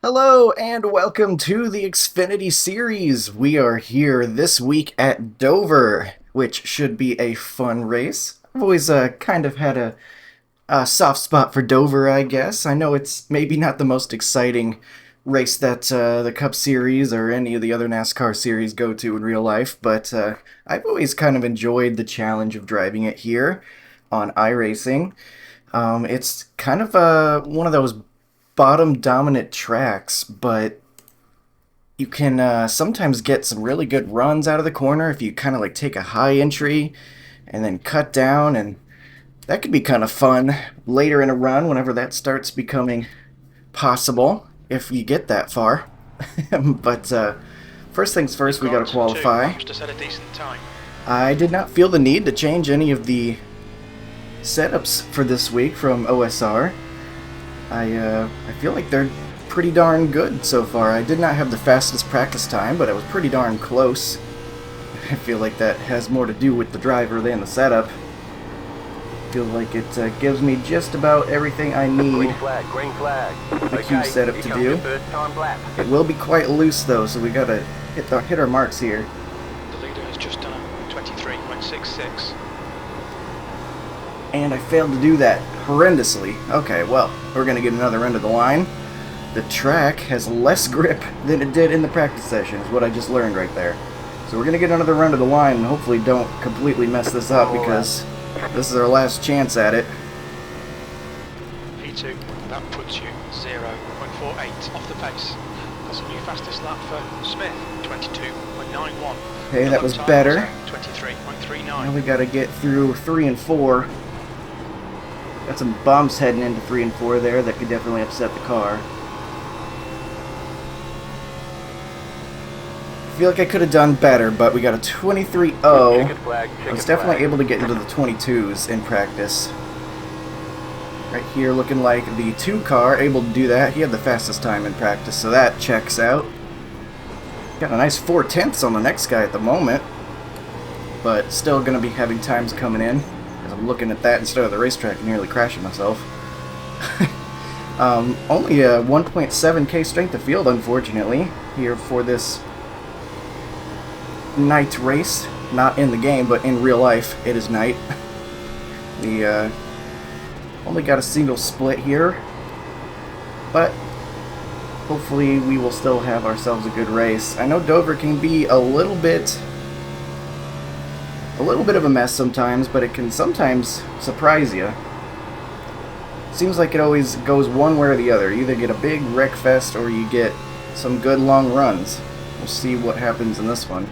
Hello and welcome to the Xfinity series. We are here this week at Dover, which should be a fun race. I've always kind of had a soft spot for Dover, I guess. I know it's maybe not the most exciting race that the Cup Series or any of the other NASCAR series go to in real life, but I've always kind of enjoyed the challenge of driving it here on iRacing. It's kind of one of those bottom dominant tracks, but you can sometimes get some really good runs out of the corner if you kind of like take a high entry and then cut down, and that could be kind of fun later in a run whenever that starts becoming possible if you get that far. But first things first, we got to qualify. I did not feel the need to change any of the setups for this week from OSR. I feel like they're pretty darn good so far. I did not have the fastest practice time, but it was pretty darn close. I feel like that has more to do with the driver than the setup. I feel like it gives me just about everything I need green flag. the Q setup to do. It will be quite loose though, so we gotta hit our marks here. The leader has just done a 23.66. And I failed to do that horrendously. Okay, well, we're going to get another end of the line. The track has less grip than it did in the practice session, is what I just learned right there. So we're going to get another run of the line and hopefully don't completely mess this up because this is our last chance at it. P2, that puts you 0.48 off the pace. That's a new fastest lap for Smith, 22.91. Okay, that was better. 23.39. Now we got to get through 3 and 4. Got some bumps heading into 3 and 4 there that could definitely upset the car. I feel like I could have done better, but we got a 23.0. I was definitely able to get into the 22s in practice. Right here looking like the 2 car, able to do that. He had the fastest time in practice, so that checks out. Got a nice 4/10 on the next guy at the moment, but still going to be having times coming in. I'm looking at that instead of the racetrack and nearly crashing myself. Only a 1.7k strength of field, unfortunately, here for this night race. Not in the game, but in real life, it is night. We only got a single split here, but hopefully we will still have ourselves a good race. I know Dover can be a little bit of a mess sometimes, but it can sometimes surprise you. Seems like it always goes one way or the other. You either get a big wreck fest or you get some good long runs. We'll see what happens in this one.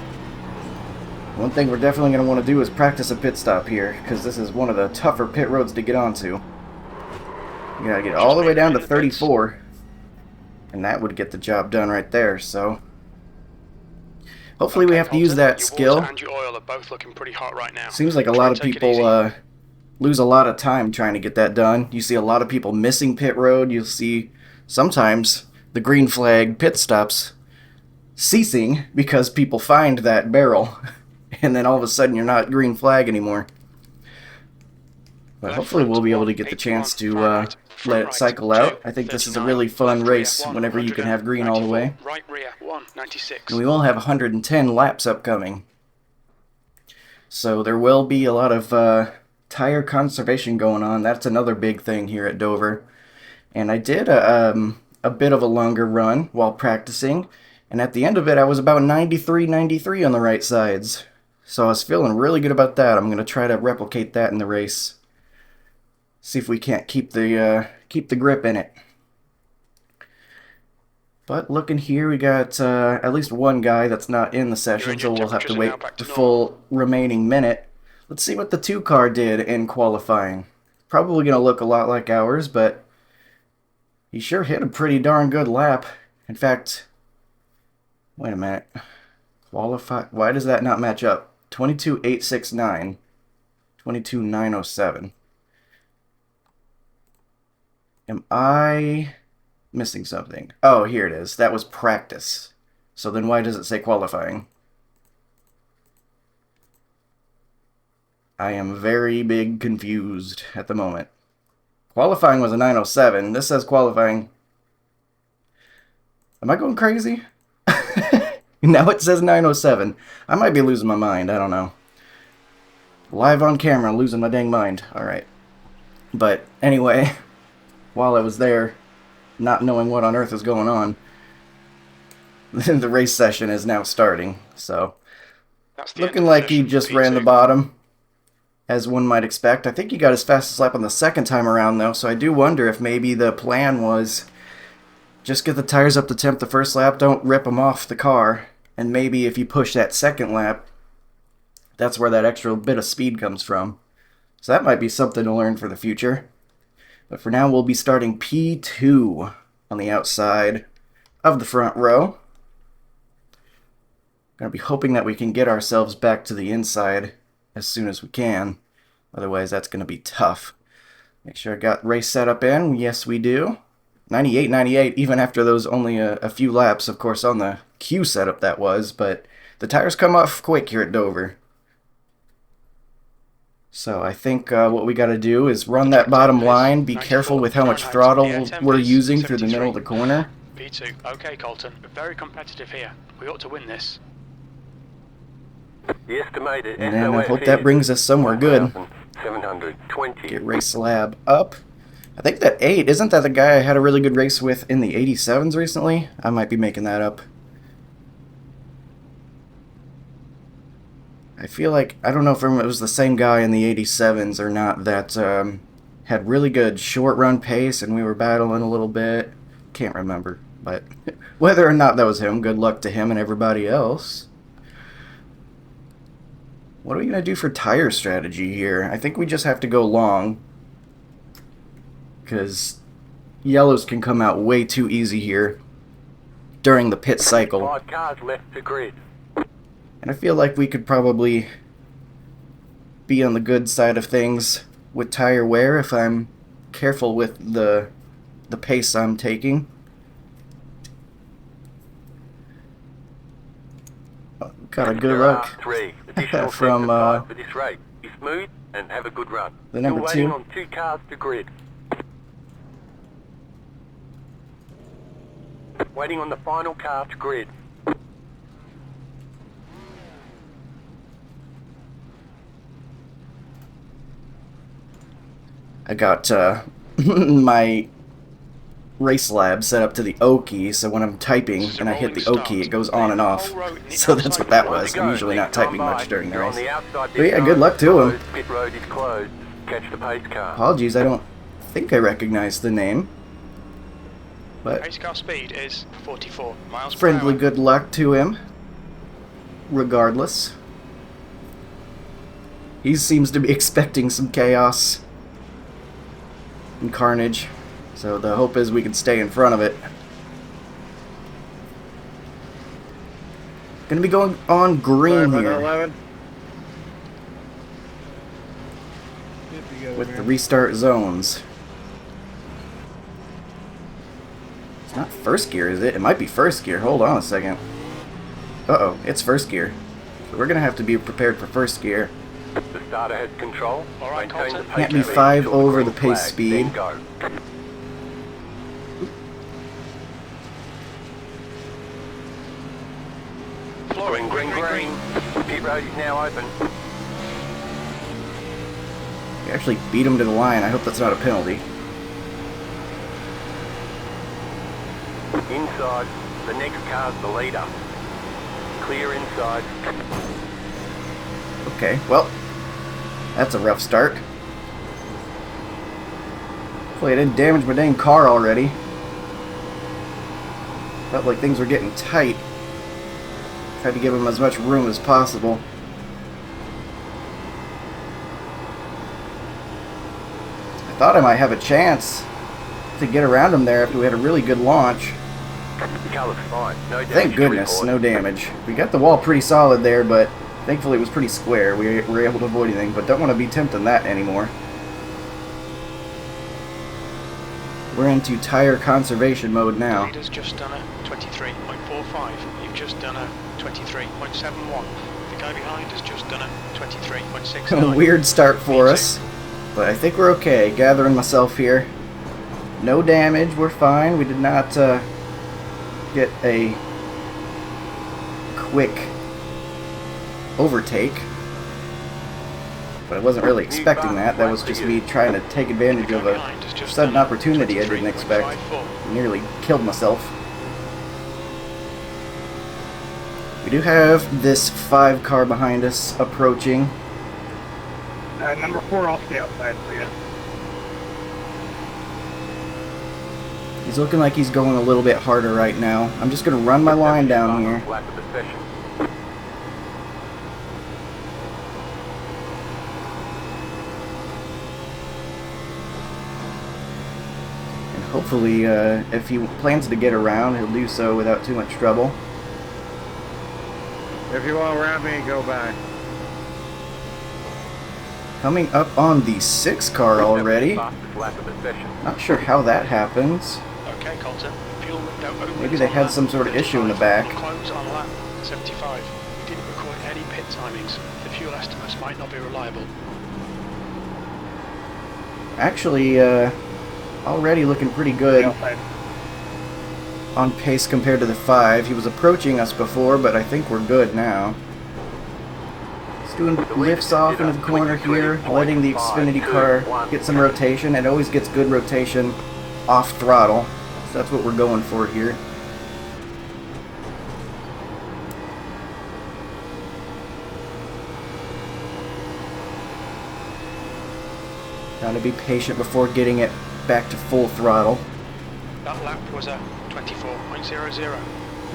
One thing we're definitely going to want to do is practice a pit stop here, because this is one of the tougher pit roads to get onto. You gotta get all the way down to 34, and that would get the job done right there, so hopefully we have to use that skill. And your oil are both looking pretty hot right now. Seems like a lot of people lose a lot of time trying to get that done. You see a lot of people missing pit road. You'll see sometimes the green flag pit stops ceasing because people find that barrel, and then all of a sudden you're not green flag anymore. But hopefully we'll be able to get the chance to let it cycle out. I think this is a really fun race whenever you can have green all the way. Right rear, 196. And we will have 110 laps upcoming. So there will be a lot of tire conservation going on. That's another big thing here at Dover. And I did a bit of a longer run while practicing. And at the end of it, I was about 93 on the right sides. So I was feeling really good about that. I'm going to try to replicate that in the race. See if we can't keep the grip in it. But looking here, we got at least one guy that's not in the session, so we'll have to wait the full remaining minute. Let's see what the 2 car did in qualifying. Probably going to look a lot like ours, but he sure hit a pretty darn good lap. In fact, wait a minute. Qualify. Why does that not match up? 22.869. 22.907. Am I missing something? Oh, here it is. That was practice. So then why does it say qualifying? I am very big confused at the moment. Qualifying was a 907. This says qualifying Am I going crazy? Now it says 907. I might be losing my mind. I don't know. Live on camera, losing my dang mind. Alright. But anyway, while I was there, not knowing what on earth is going on, the race session is now starting. So, That's the looking like he just ran the P2. bottom, as one might expect. I think he got his fastest lap on the second time around, though, so I do wonder if maybe the plan was just get the tires up to temp the first lap, don't rip them off the car, and maybe if you push that second lap, that's where that extra bit of speed comes from. So that might be something to learn for the future. But for now, we'll be starting P2 on the outside of the front row. Gonna be hoping that we can get ourselves back to the inside as soon as we can. Otherwise, that's gonna be tough. Make sure I got race setup in. Yes, we do. 98, even after those only a few laps, of course, on the Q setup that was, but the tires come off quick here at Dover. So I think what we got to do is run that bottom line, be careful with how much throttle we're using through the middle of the corner. P2. Okay, Colton. Very competitive here. We ought to win this. The estimated And then I hope that brings us somewhere good. 720. Get race lab up. I think that 8, isn't that the guy I had a really good race with in the 87s recently? I might be making that up. I feel like, I don't know if it was the same guy in the 87s or not that had really good short run pace and we were battling a little bit. Can't remember, but whether or not that was him, good luck to him and everybody else. What are we going to do for tire strategy here? I think we just have to go long, because yellows can come out way too easy here during the pit cycle. 5 cars left to grid. And I feel like we could probably be on the good side of things with tire wear if I'm careful with the pace I'm taking. Got a good look from for this race. Be smooth and have a good run. the number You're 2. waiting on 2 cars to grid. Waiting on the final car to grid. I got my race lab set up to the O key, so when I'm typing and I hit the O key, it goes on and off. So that's what that was. I'm usually not typing much during the race. But yeah, good luck to him. Pit road is closed. Catch the pace car. Apologies, I don't think I recognize the name. But Race car speed is 44 miles per friendly hour. good luck to him, regardless. He seems to be expecting some chaos and carnage, so the hope is we can stay in front of it. Gonna be going on green here with the restart zones. It's not first gear, is it? It might be first gear. Hold on a second. Uh-oh, it's first gear. So we're gonna have to be prepared for first gear. The starter has control. All right, Maintain the Colton. pace Can't be speed 5 until the over green the pace flag, speed. then go. Flooring, Green. Pit road is now open. We actually beat him to the line. I hope that's not a penalty. Inside, the next car's the leader. Clear inside. Okay, well, that's a rough start. Hopefully I didn't damage my dang car already. Felt like things were getting tight. Tried to give him as much room as possible. I thought I might have a chance to get around him there after we had a really good launch. The car looks fine. No damage Thank to goodness, report. no damage. We got the wall pretty solid there, but thankfully it was pretty square. We were able to avoid anything, but don't want to be tempting that anymore. We're into tire conservation mode The now. leader's just done a 23.45. You've just done a 23.71. The guy behind has just done a 23.69. Weird start for us, but I think we're okay. Gathering myself here. No damage, we're fine. We did not get a quick overtake. But I wasn't really expecting that. That was just me trying to take advantage of a sudden opportunity I didn't expect. Nearly killed myself. We do have this 5 car behind us approaching. Number 4, I'll stay outside for you. He's looking like he's going a little bit harder right now. I'm just going to run my line down here. And hopefully, if he plans to get around, he'll do so without too much trouble. If you want around me, go by. Coming up on the 6 car already. Not sure how that happens. Okay, Colton. Fuel window opens. Maybe they had some sort of issue in the back. Close on lap 75. We didn't record any pit timings. The fuel estimates might not be reliable. Actually, already looking pretty good on pace compared to the 5. He was approaching us before, but I think we're good now. He's doing lifts off into the corner here, letting the Xfinity car get some rotation. It always gets good rotation off throttle, so that's what we're going for here. Trying to be patient before getting it back to full throttle. That lap was a 24.00.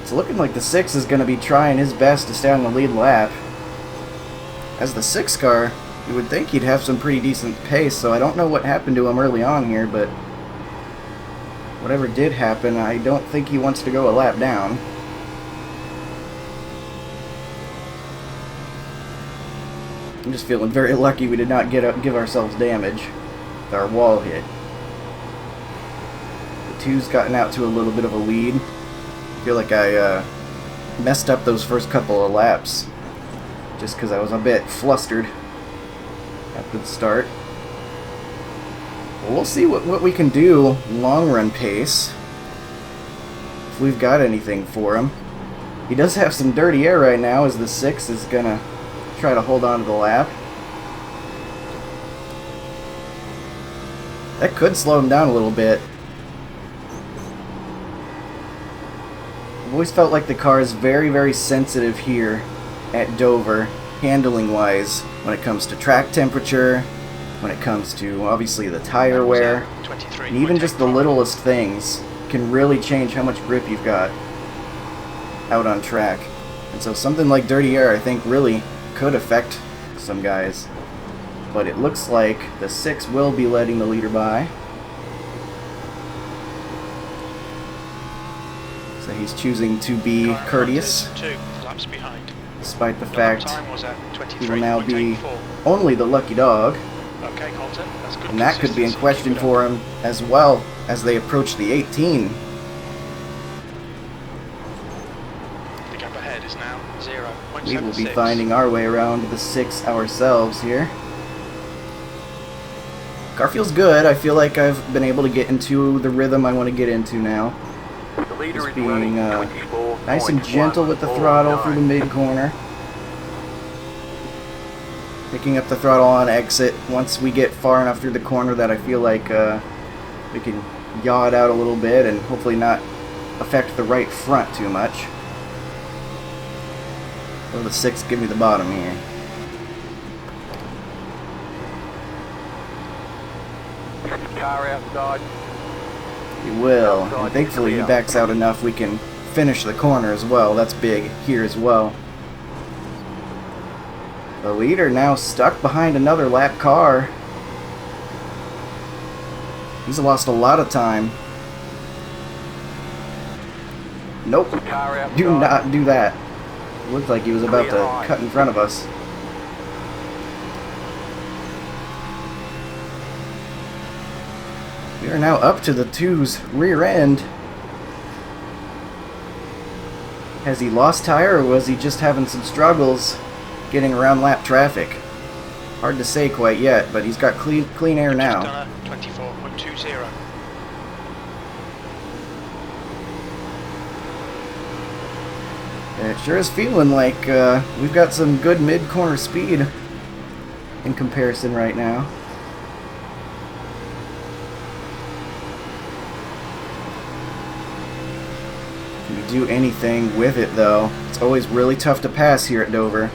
It's looking like the 6 is going to be trying his best to stay on the lead lap. As the 6 car, you would think he'd have some pretty decent pace, so I don't know what happened to him early on here, but whatever did happen, I don't think he wants to go a lap down. I'm just feeling very lucky we did not give ourselves damage with our wall hit. The 2's gotten out to a little bit of a lead. I feel like I messed up those first couple of laps just because I was a bit flustered after the start. Well, we'll see what we can do long run pace, if we've got anything for him. He does have some dirty air right now as the 6 is going to try to hold on to the lap. That could slow him down a little bit. I've always felt like the car is very, very sensitive here at Dover, handling wise, when it comes to track temperature, when it comes to obviously the tire wear, and even just the littlest things can really change how much grip you've got out on track. And so something like dirty air, I think, really could affect some guys. But it looks like the 6 will be letting the leader by. So he's choosing to be courteous, 2 laps behind. despite the fact he will now be only the lucky dog. Okay, Colton, that's good. And that could be in question for him as well as they approach the 18. The gap ahead is now 0.76. We will be finding our way around the 6 ourselves here. Car feels good. I feel like I've been able to get into the rhythm I want to get into now. Just being nice and gentle with the throttle through the mid-corner. Picking up the throttle on exit once we get far enough through the corner that I feel like we can yaw it out a little bit and hopefully not affect the right front too much. Will the 6 give me the bottom here? Car outside. He will, and thankfully he backs out enough we can finish the corner as well. That's big here as well. The leader now stuck behind another lap car. He's lost a lot of time. Nope. Do not do that. Looked like he was about to cut in front of us. We are now up to the 2's rear end. Has he lost tire, or was he just having some struggles getting around lap traffic? Hard to say quite yet, but he's got clean air now. 24.20. It sure is feeling like we've got some good mid-corner speed in comparison right now. Can we do anything with it, though? It's always really tough to pass here at Dover.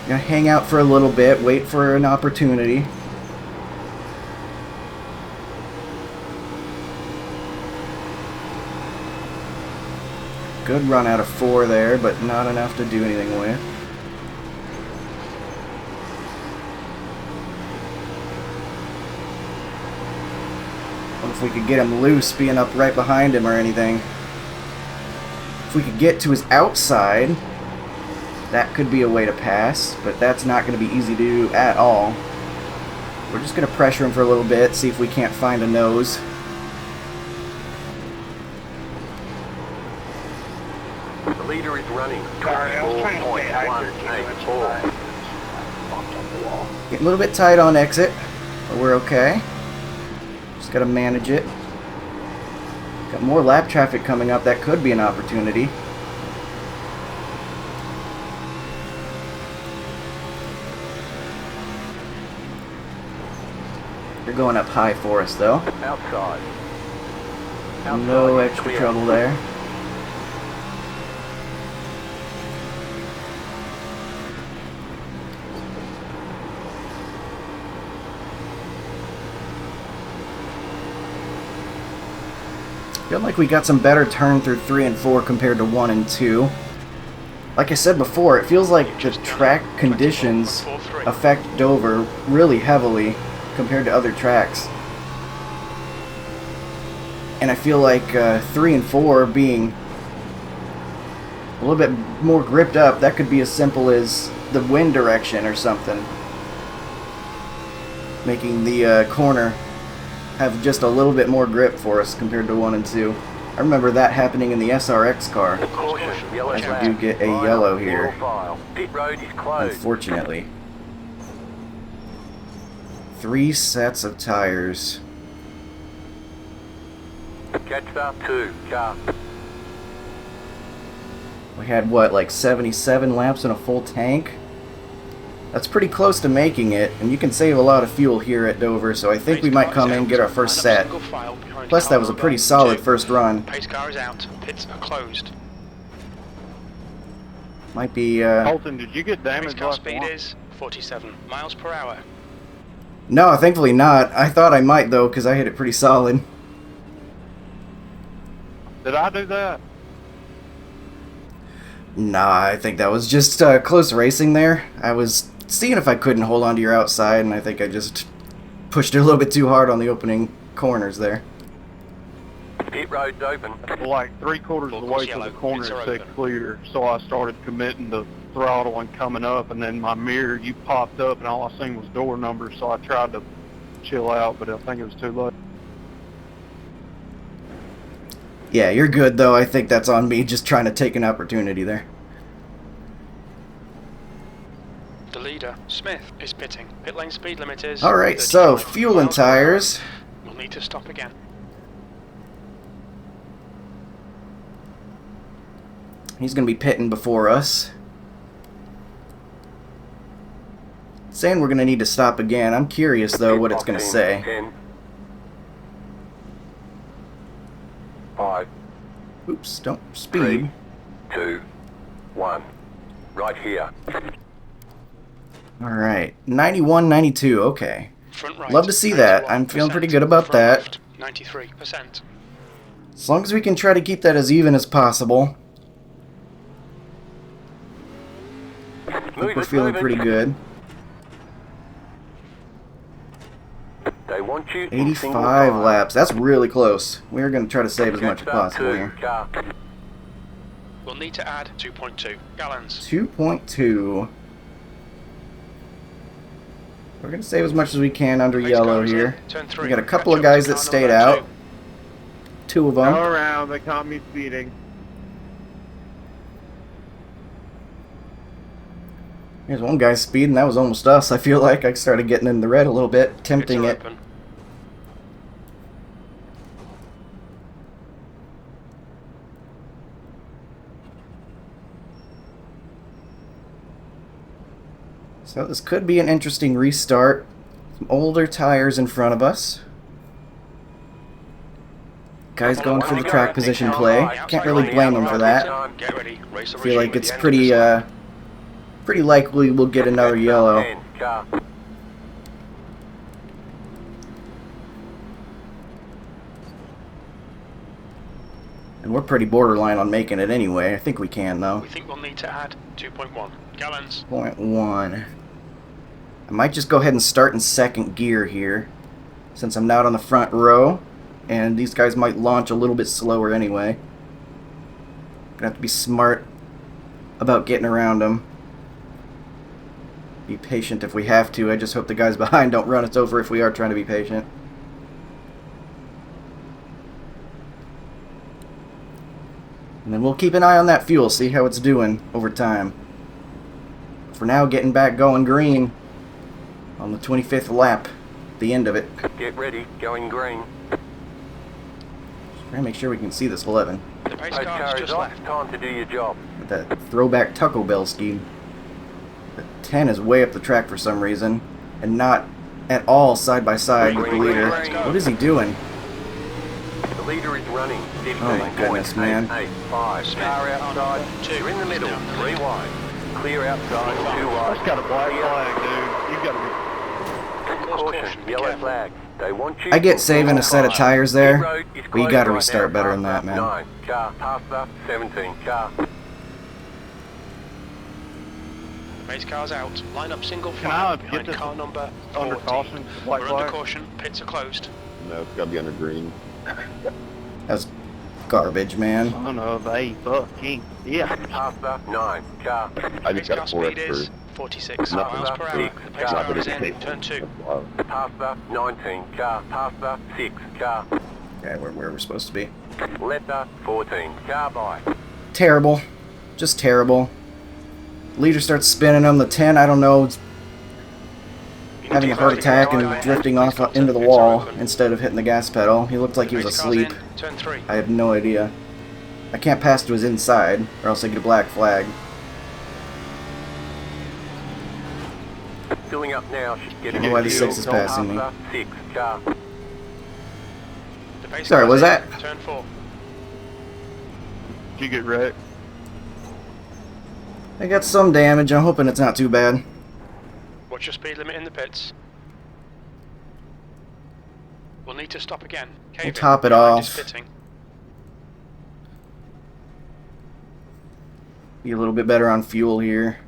Gonna hang out for a little bit, wait for an opportunity. Good run out of 4 there, but not enough to do anything with. What if we could get him loose, being up right behind him or anything? If we could get to his outside, that could be a way to pass, but that's not going to be easy to do at all. We're just going to pressure him for a little bit, see if we can't find a nose. The leader is running. Sorry, I was trying to stay high here. 24.184. Getting a little bit tight on exit, but we're okay. Just got to manage it. Got more lap traffic coming up, that could be an opportunity. They're going up high for us, though. Outside. No extra trouble there. Feel like we got some better turn through 3 and 4 compared to 1 and 2. Like I said before, it feels like the track conditions affect Dover really heavily compared to other tracks. And I feel like 3 and 4 being a little bit more gripped up, that could be as simple as the wind direction or something. Making the corner have just a little bit more grip for us compared to 1 and 2. I remember that happening in the SRX car. Caution, yellow As flag. we do get a Line yellow up, here. yellow file. Pit road is closed. Unfortunately. 3 sets of tires. Catch up 2, car. We had, what, like 77 laps in a full tank? That's pretty close to making it, and you can save a lot of fuel here at Dover, so I think we might come in and get our first set. Plus, that was a pretty solid first run. Pace car is out. Pits are closed. Might be, Colton, did you get Pace damaged car last speed one? is 47 miles per hour. No, thankfully not. I thought I might, though, because I hit it pretty solid. Did I do that? Nah, I think that was just close racing there. I was seeing if I couldn't hold on to your outside, and I think I just pushed it a little bit too hard on the opening corners there. Pit road's open. Well, like 3/4 of the way to the corner it said clear, so I started committing to throttle and coming up, and then my mirror, you popped up, and all I seen was door numbers, so I tried to chill out, but I think it was too late. Yeah, you're good, though. I think that's on me, just trying to take an opportunity there. The leader, Smith, is pitting. Pit lane speed limit is... Alright, so 35 fuel and miles per hour. tires. We'll need to stop again. He's going to be pitting before us. Saying we're going to need to stop again. I'm curious, though, what it's going to say. 10. 5, Oops, don't 3, speed. 2, 1. Right here. Alright, 91, 92, okay. Front right. Love to see that. I'm feeling pretty good about Front that. left, 93%. As long as we can try to keep that as even as possible. I think we're feeling pretty good. They want you in single 85 file. laps. That's really close. We're going to try to save as much as Catch up possible 2, here. car. We'll need to add 2.2 gallons. 2.2. We're going to save as much as we can under Pace yellow car is in. here. Turn 3. We got a couple Catch of up to guys that car stayed number out. 2. 2 of Go them. around, they caught me speeding. Here's one guy speeding. That was almost us. I feel like I started getting in the red a little bit, tempting Pits are it. open. So this could be an interesting restart. Some older tires in front of us. Guys going for the track position play. Can't really blame them for that. Get ready. Race the I feel like regime it's at the end of this lap. pretty likely we'll get another yellow. Car. And we're pretty borderline on making it anyway. I think we can though. We think we'll need to add 2.1 gallons. 0.1. I might just go ahead and start in second gear here, since I'm not on the front row, and these guys might launch a little bit slower anyway. Gonna have to be smart about getting around them. Be patient if we have to. I just hope the guys behind don't run us over if we are trying to be patient. And then we'll keep an eye on that fuel, see how it's doing over time. For now, getting back going green on the 25th lap, the end of it. Get ready, going green. Try to make sure we can see this 11. The pace Pace car car is is just off. left. Time to do your job. With that throwback Taco Bell scheme. The 10 is way up the track for some reason, and not at all side by side with the leader. What is he doing? The leader is running. Oh my goodness, man. 15.885. Car outside. You're in the middle. 3 wide. Clear outside. 2 wide. That's got a black flag, dude. You gotta Caution. Yellow flag. They want you. I get saving a set of tires Pit there, road is but you closed gotta right restart now. better than that, Past man. 9 car. Past the 17 car. The pace car's out. Line up single Can I file get behind this car number under 14. caution, white We're flag? under caution. Pits are closed. No, it's gotta be under green. That's garbage, man. Son of a fucking yeah. Past the 9 car. I Pace just car got 4 speed is experts. 46 Nothing miles but per hour. six. The pace Not car is Nothing in but turn 2. Wow. Past the 19 car. Past the 6 car. Okay, we're where we're supposed to be. Let the 14 car by. Terrible. Just terrible. Leader starts spinning them. The 10, I don't know, it's having a heart attack and drifting off into the wall instead of hitting the gas pedal. He looked like he was Pace car's asleep. in, turn 3. I have no idea. I can't pass to his inside, or else I get a black flag. Filling up now. Get I don't know why the 6 is Past passing me. the 6 car. The pace Sorry, car's was in, that? Turn 4. Did you get wrecked? I got some damage. I'm hoping it's not too bad. What's your speed limit in the pits? We'll need to stop again. Cave in. top it Behind is off. pitting. Be a little bit better on fuel here.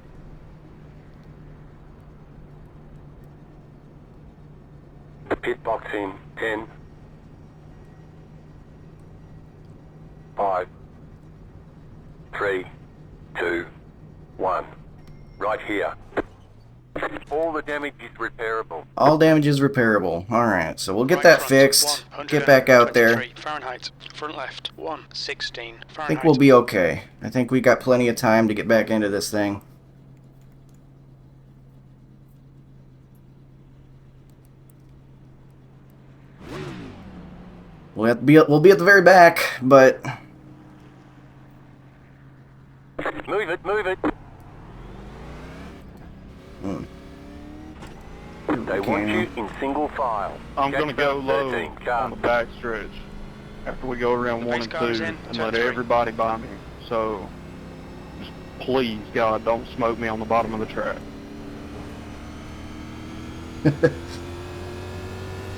Pit box in 10. 5. 3. 2. 1. Right here. All the damage is repairable. All damage is repairable. Alright, so we'll get Right that front, fixed. Get back out there. 123 Fahrenheit. Front left, 116 Fahrenheit. I think we'll be okay. I think we got plenty of time to get back into this thing. We'll be at the very back, but Move it, move it. They want you in single file. I'm gonna go low 13 car. on the back stretch after we go around The 1 pace and car's 2 in, and turn let 3. everybody by me. So, just please, God, don't smoke me on the bottom of the track.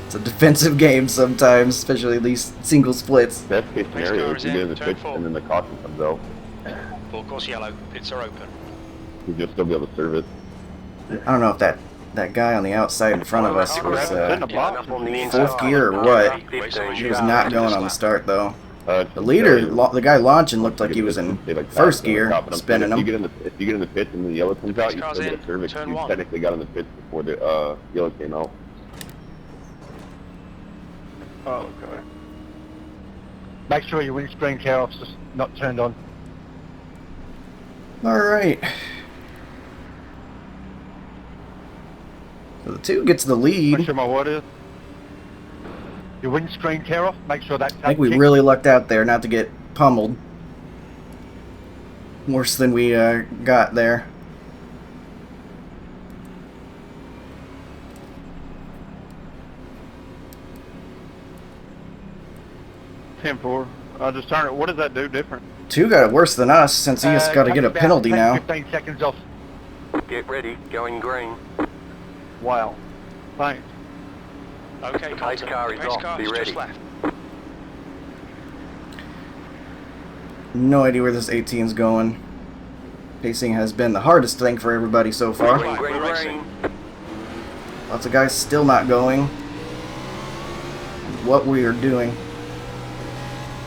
it's a defensive game sometimes, especially these single splits. Best case scenario car is is you in, get in the turn pit 4. and then the caution comes out. Full course yellow. Pits are open. You'll still be able to serve it. I don't know if that guy on the outside in front of us was in the Line box. up on the fourth inside. gear or what. 15 He was car. not going on the start though. The The leader, the guy launching, looked like he was in first gear, spinning If you them. get in the pit and the yellow comes out, you car's still get in, a serve it. turn You 1. technically got in the pit before the yellow came out. Oh, okay. Make sure your windscreen caps is not turned on. All right. So the 2 gets the Make lead. sure my what is. Your windscreen, Carol. Make sure that. I think we really lucked out there not to get pummeled. Worse than we got there. Ten-4. I just turned it. What does that do different? 2 got it worse than us since he's got to get a Coming down, penalty 10, now. 15 seconds off. Get ready, going green. Wow. Thanks. Okay, Pace Colton. car The is pace off. car Be is ready. just left. No idea where this 18's going. Pacing has been the hardest thing for everybody so far. Green, green, We're green. Lots of guys still not going. What we are doing.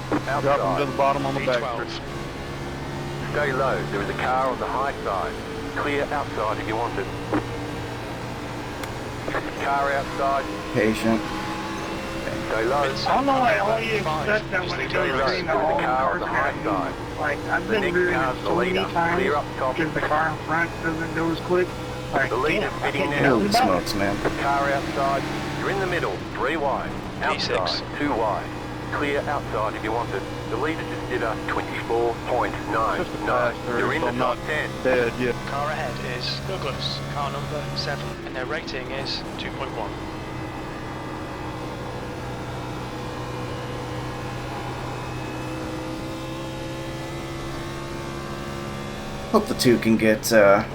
Drop them to Outside. the bottom on the back. P12. Stay low. There is a car on the high side. Clear outside if you want it. Car outside. Patient. Stay low. I don't know why all you expect that when it Stay goes low. green, There's all a the car on cars the are high gonna side. move. Like, I've The been next rearing car's it the so many leader. times Clear up top. because the car in front doesn't go as quick. Like, The leader's damn, I pitting can't now. Holy do better. smokes, man. Car outside. You're in the middle. 3 wide. Outside. P6. 2 wide. Clear outside if you want it. The leader just did a 24.9. Just a No, pass through, you're in so the I'm top not 10. dead yet. Car ahead is Douglas, car number 7, and their rating is 2.1. Hope the 2 can get a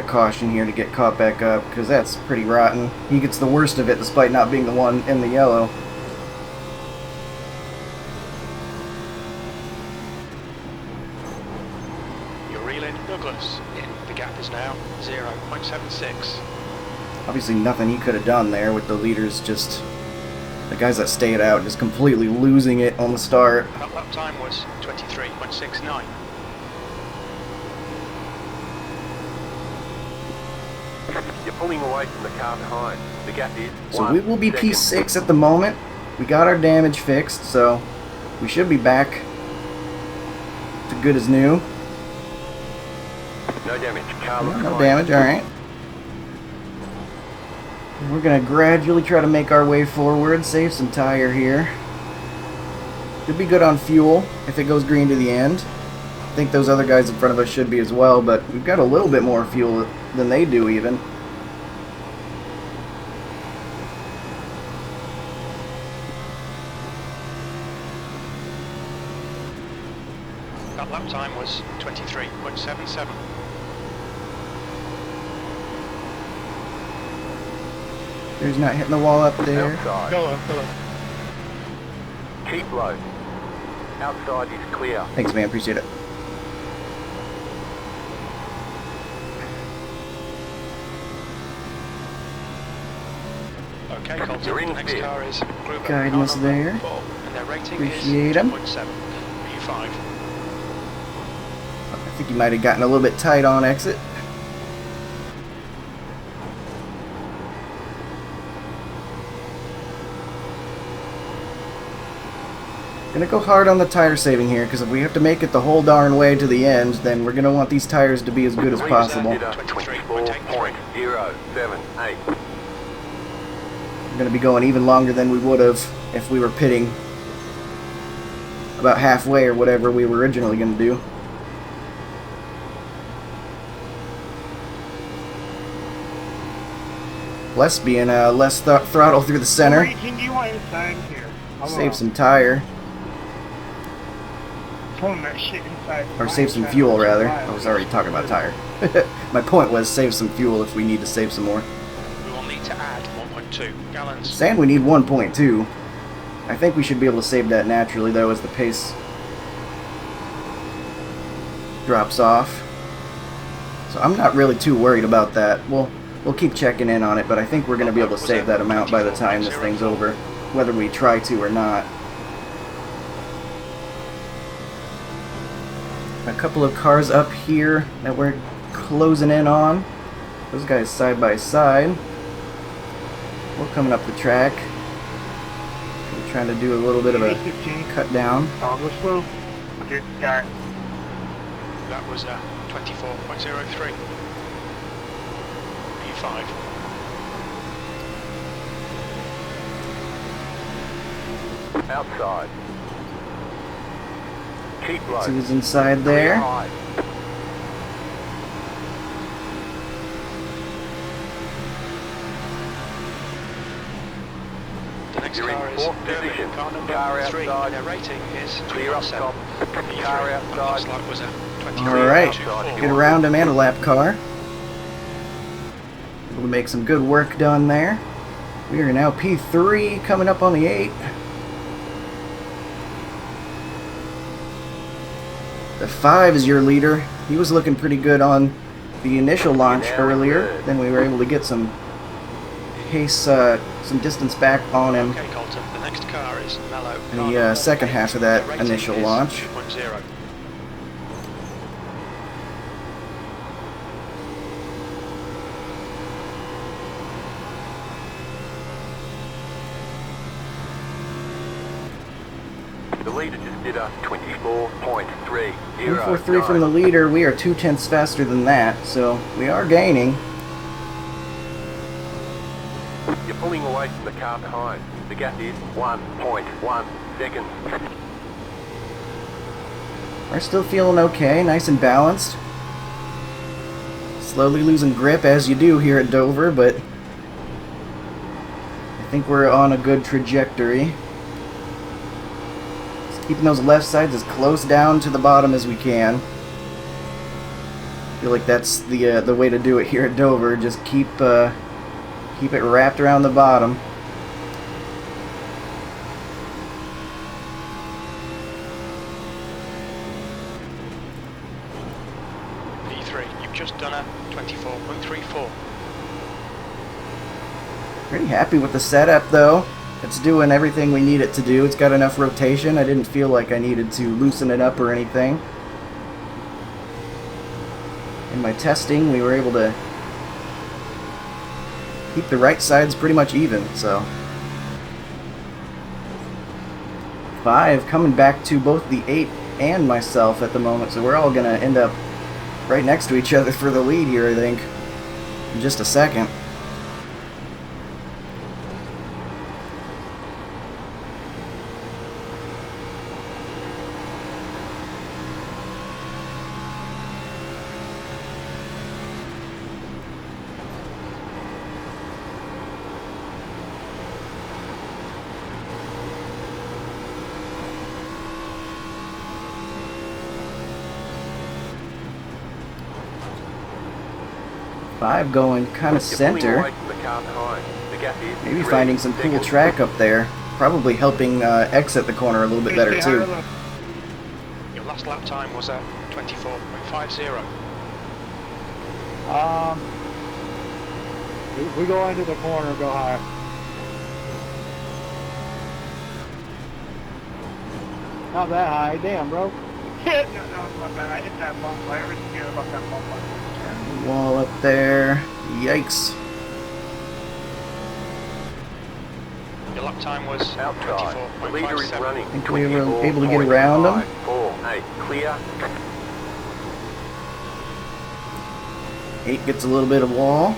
caution here to get caught back up, because that's pretty rotten. He gets the worst of it despite not being the one in the yellow. You're reeling Douglas in. The gap is now 0.76. Obviously nothing he could have done there with the leaders just... The guys that stayed out just completely losing it on the start. That lap time was 23.69. You're pulling away from the car behind. The gap is So 1 we will be second. P6 at the moment. We got our damage fixed, so we should be back to good as new. No damage. Car looks No fine. damage, alright. We're gonna gradually try to make our way forward, save some tire here. Should be good on fuel if it goes green to the end. I think those other guys in front of us should be as well, but we've got a little bit more fuel than they do even. That lap time was 23.77. There's not hitting the wall up there. Outside. Go on, go on. Keep low. Outside is clear. Thanks, man. Appreciate it. Okay, Colton. You're in The next fifth. car is Gruber, Guiding car us number there. 4, and their rating Appreciate is 'em. 2.7. P5. I think you might have gotten a little bit tight on exit. Gonna go hard on the tire saving here, because if we have to make it the whole darn way to the end, then we're gonna want these tires to be as good as possible. Did a 24.078. We're gonna be going even longer than we would have if we were pitting about halfway or whatever we were originally gonna do. Less being less throttle through the center. Reaching you inside here. Save some tire. Pulling that shit inside. Or save some fuel, rather. I was already talking about tire. My point was save some fuel if we need to save some more. We will need to add 1.2 gallons. Saying we need 1.2. I think we should be able to save that naturally, though, as the pace drops off. So I'm not really too worried about that. We'll keep checking in on it, but I think we're going to be able to save that amount by the time this thing's over, whether we try to or not. A couple of cars up here that we're closing in on. Those guys side by side. We're coming up the track. We're trying to do a little bit of a 15. cut down. I'll go slow. Good start. That was 24.03. P5. Outside. Keep low. See who's inside Clear there. high. The next You're in car is fourth Berlin. position. Car number Car 3. outside. Their rating is Clear up 317. top. P3. Car And outside. last lap was a 23. Alright, 24. get around him and a lap car. Able to make some good work done there. We are now P3 coming up on the 8. The 5 is your leader. He was looking pretty good on the initial launch earlier. Then we were able to get some pace, some distance back on him Okay, Colton. The next car is Mellow. in the second half of that Their rating initial is launch. 2.0. The leader just did a 24.30. 143 from the leader. We are 2/10 faster than that, so we are gaining. You're pulling away from the car behind. The gap is 1.1 seconds. We're still feeling okay, nice and balanced. Slowly losing grip as you do here at Dover, but I think we're on a good trajectory. Just keeping those left sides as close down to the bottom as we can. I feel like that's the way to do it here at Dover. Just keep it wrapped around the bottom. P3. You've just done a 24.34. Pretty happy with the setup though. It's doing everything we need it to do. It's got enough rotation. I didn't feel like I needed to loosen it up or anything. In my testing, we were able to keep the right sides pretty much even, so. 5 coming back to both the 8 and myself at the moment, so we're all gonna end up right next to each other for the lead here, I think, in just a second. Five going kind of You're pulling center. away from the car behind. The gap is Maybe 3 finding some cool seconds. track up there. Probably helping exit the corner a little bit better too. Your last lap time was a 24.50. We go into the corner, go high. Not that high, damn, bro. Shit! No, my bad. I hit that bump. I already forget about that bump. Wall up there. Yikes. Your lap time was Outside. The leader is 24.57. running. I think we were able to get around them. 4, 8, clear. 8 gets a little bit of wall.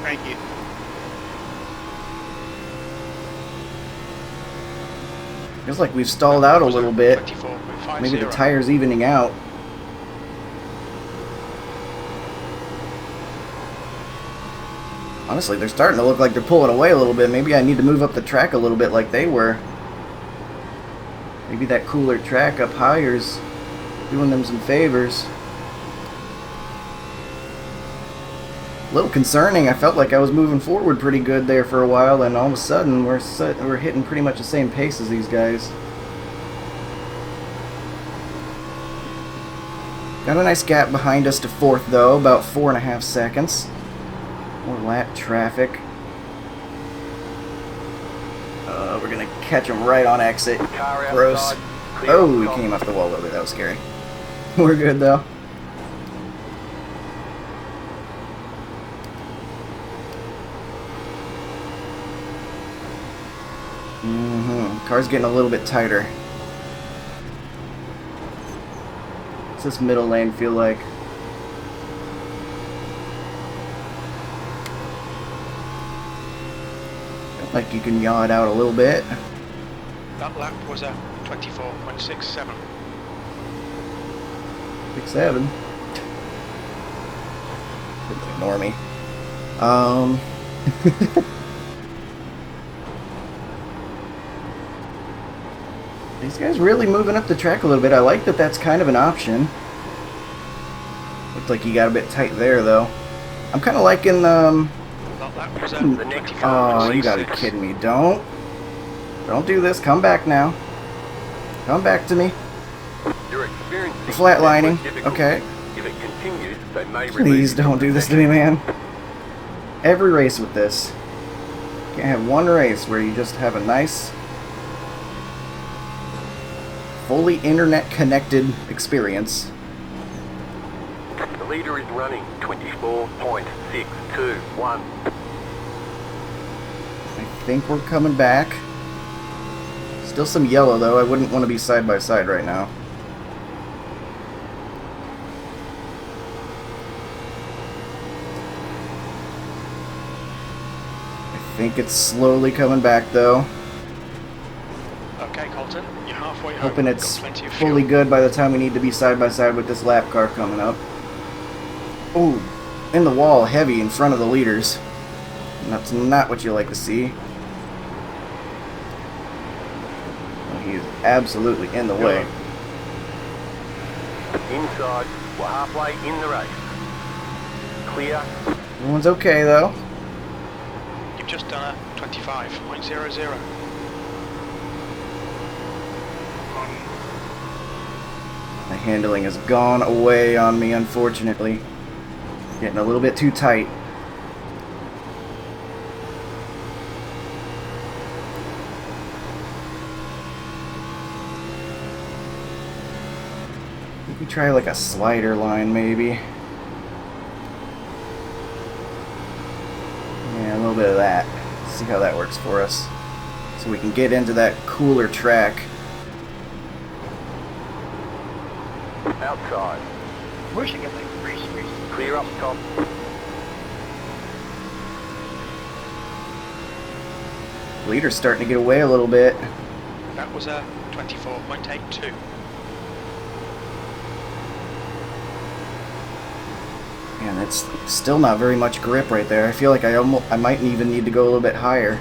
Thank you. Feels like we've stalled out a little bit. 24.50. Maybe the tire's evening out. Honestly, they're starting to look like they're pulling away a little bit. Maybe I need to move up the track a little bit like they were. Maybe that cooler track up higher's doing them some favors. A little concerning. I felt like I was moving forward pretty good there for a while, and all of a sudden we're hitting pretty much the same pace as these guys. Got a nice gap behind us to 4th though, about 4.5 seconds. More lap traffic. We're gonna catch him right on exit. Car Gross. outside. Clear Oh, off we top. came off the wall a little bit. That was scary. We're good though. Car's getting a little bit tighter. What's this middle lane feel like? Like you can yaw it out a little bit. That lap was a 24.67. 6-7. Ignore me. These guys really moving up the track a little bit. I like that that's kind of an option. Looked like you got a bit tight there, though. I'm kind of liking That lap was a Oh, you gotta be 24.66. kidding me. Don't do this. Come back now. Come back to me. You're experiencing Flatlining. difficulty. Okay. If it continues, they may Please release you don't do from this to me, man. Every race with this. Can't have one race where you just have a nice, fully internet-connected experience. The leader is running 24.621. I think we're coming back. Still some yellow, though. I wouldn't want to be side by side right now. I think it's slowly coming back, though. Okay, Colton, you're halfway home. Hoping Got it's plenty of fully fuel. good by the time we need to be side by side with this lap car coming up. Ooh, in the wall, heavy in front of the leaders. And that's not what you like to see. Well, he is absolutely in the way. Inside, we're halfway in the race. Clear. Everyone's okay, though. You've just done a 25.00. The handling has gone away on me, unfortunately. Getting a little bit too tight. We could try like a slider line, maybe. Yeah, a little bit of that. See how that works for us. So we can get into that cooler track. Outside. Wish I could like race. Clear up top. Leader's starting to get away a little bit. That was a 24.82. Man, that's still not very much grip right there. I feel like I might even need to go a little bit higher.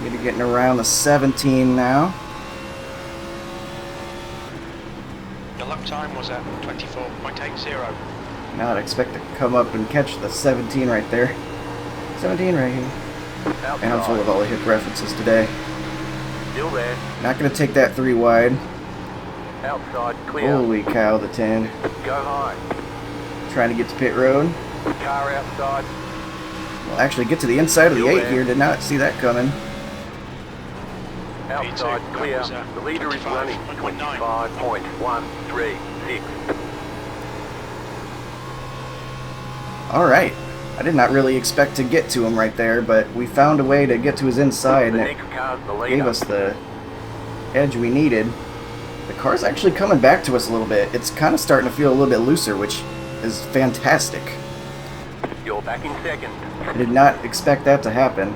Maybe getting around the 17 now. Your lap time was a 24.80. Now I'd expect to come up and catch the 17 right there. 17 right here. Outside. And I'm full of all the hip references today. Still there. Not going to take that 3 wide. Outside. Clear. Holy cow, the 10. Go high. Trying to get to pit road. Car outside. Well, actually get to the inside of the Still 8 there. here. Did not see that coming. Outside. P2, Clear. that was, The leader is running 25.19. 25.136. Alright. I did not really expect to get to him right there, but we found a way to get to his inside, The and it next car's the leader. gave us the edge we needed. The car's actually coming back to us a little bit. It's kind of starting to feel a little bit looser, which is fantastic. You're back in second. I did not expect that to happen.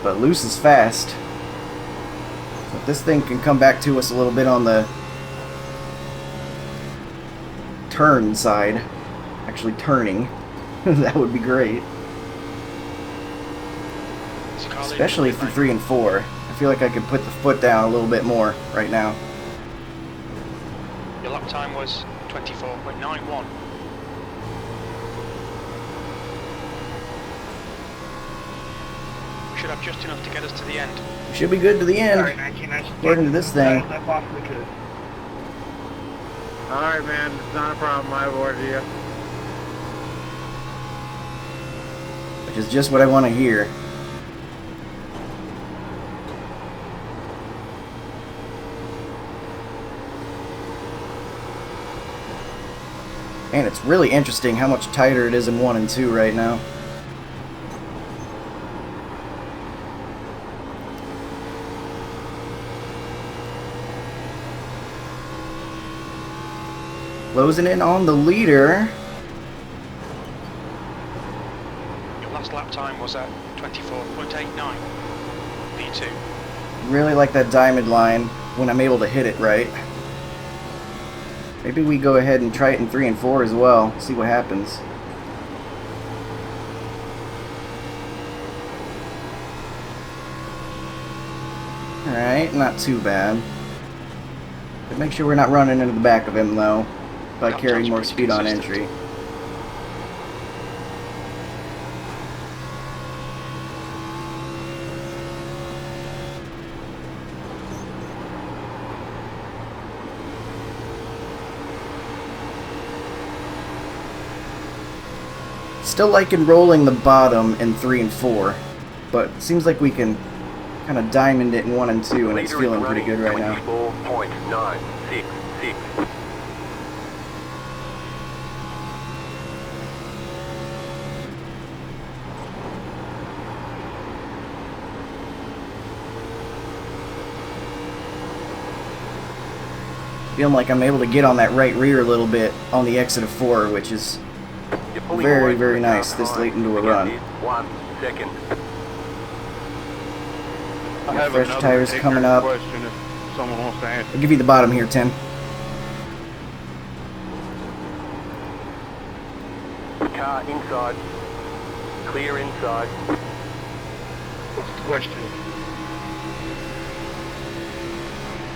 But loose is fast. So if this thing can come back to us a little bit on the turn side, actually turning, that would be great. Is Carly Especially in for the 3 and 4. I feel like I could put the foot down a little bit more right now. Your lap time was 24.91. We should have just enough to get us to the end. We should be good to the end. Sorry, 19. According to this thing. I possibly could. Alright, man. It's not a problem. I avoided you. Which is just what I want to hear. And it's really interesting how much tighter it is in 1 and 2 right now. Closing in on the leader. Your last lap time was at 24.89. P2. Really like that diamond line when I'm able to hit it right. Maybe we go ahead and try it in 3 and 4 as well. See what happens. Alright, not too bad. But make sure we're not running into the back of him though, by carrying more speed on entry. Still liking rolling the bottom in 3 and 4, but it seems like we can kind of diamond it in 1 and 2, and it's feeling pretty good right now. 24.966. Feeling like I'm able to get on that right rear a little bit on the exit of 4, which is very, very nice this late into a run. 1 second. I have fresh another tires coming ignorant up. question if someone wants to answer. I'll give you the bottom here, Tim. Car inside. Clear inside. What's the question?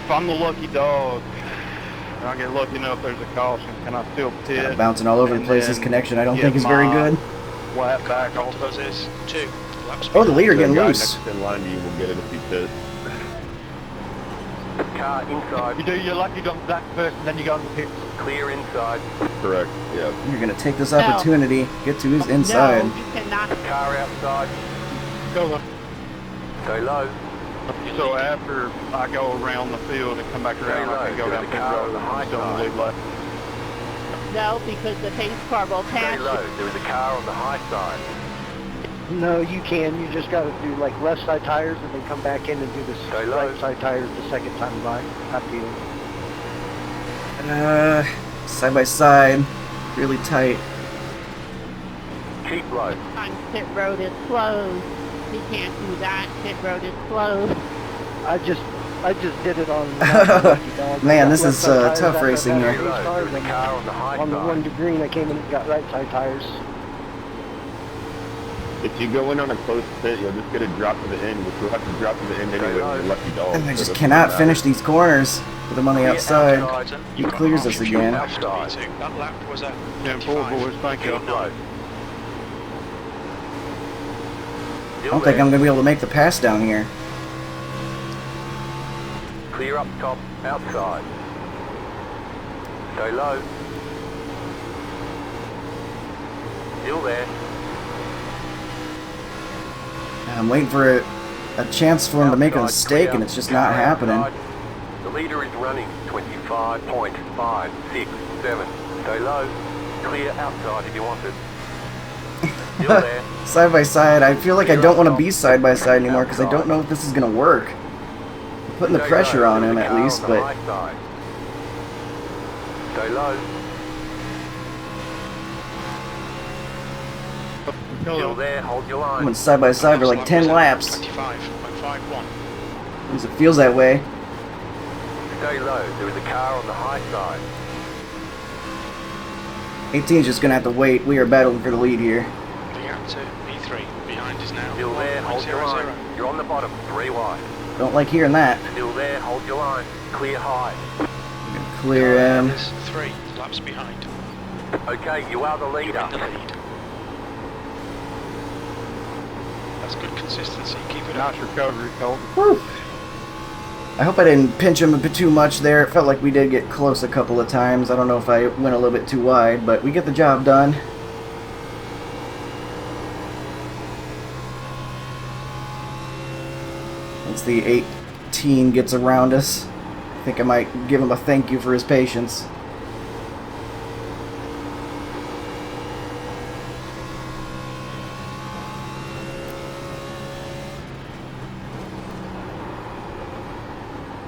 If I'm the lucky dog, and I get lucky enough there's a caution, can I still pit? Kinda bouncing all over the and place. This then connection I don't get think is very my good. Flat back also. Is 2 laps. Oh, the leader The getting guy loose. next in line to you will get it if he pits. Car inside. You do your lucky dog back first, and then you go on the pit. Clear inside. Correct, yeah. You're going to take this opportunity, get to his inside. No, you cannot. Car outside. Go on. Stay low. So after I go around the field and come back around, I can go down pit road and still in the lead left. No, because the pace car will Stay pass low. you. There is a car on the high side. No, you can. You just got to do like left side tires, and then come back in and do the Stay low. right side tires the second time by. After you. Side by side, really tight. Keep low. Sometimes pit road is closed. You can't do that. Pit road is closed. I just did it on lucky dog. Man, I got this left is, side tires tough after racing I got here. Stay race low. cars, There is a and car on the high on the one side. to green, I came in and got right side tires. If you go in on a close pit, you'll just get a drop to the end, which you'll have to drop to the end anyway with your lucky dog. And I so just it cannot doesn't finish matter. these corners with him on the Clear outside. outside. He clears us again. Outside. That lap was at 10-4, boys, thank you. Keep low. I don't think I'm going to be able to make the pass down here. Clear up top, outside. Stay low. Still there. I'm waiting for a chance for him to make a Outside, mistake, clear. and it's just Car not happening. outside. The leader is running 25.567. Stay low. Clear outside if you want it. Still there. Side by side, I feel like I don't want to be side by side anymore because I don't know if this is going to work. I'm putting the Stay pressure low. on him There's a at car least, on the but high side. Stay low. Still there. Hold your I line. went side by side for like 10 laps. 25.51. At least it feels that way. Stay low. There is a car on the high side. 18's just going to have to wait. We are battling for the lead here. The gap to P3. Behind is now Still there. Hold your line. 1.00. You're on the bottom. 3 wide. Don't like hearing that. Still there. Hold your line. Clear high. Clear him. Is 3 laps behind. Okay, you are the You're leader. in the lead. That's good consistency. Keep it up. Nice recovery, Colton. Whew. I hope I didn't pinch him a bit too much there. It felt like we did get close a couple of times. I don't know if I went a little bit too wide, but we get the job done. Once the 18 gets around us, I think I might give him a thank you for his patience.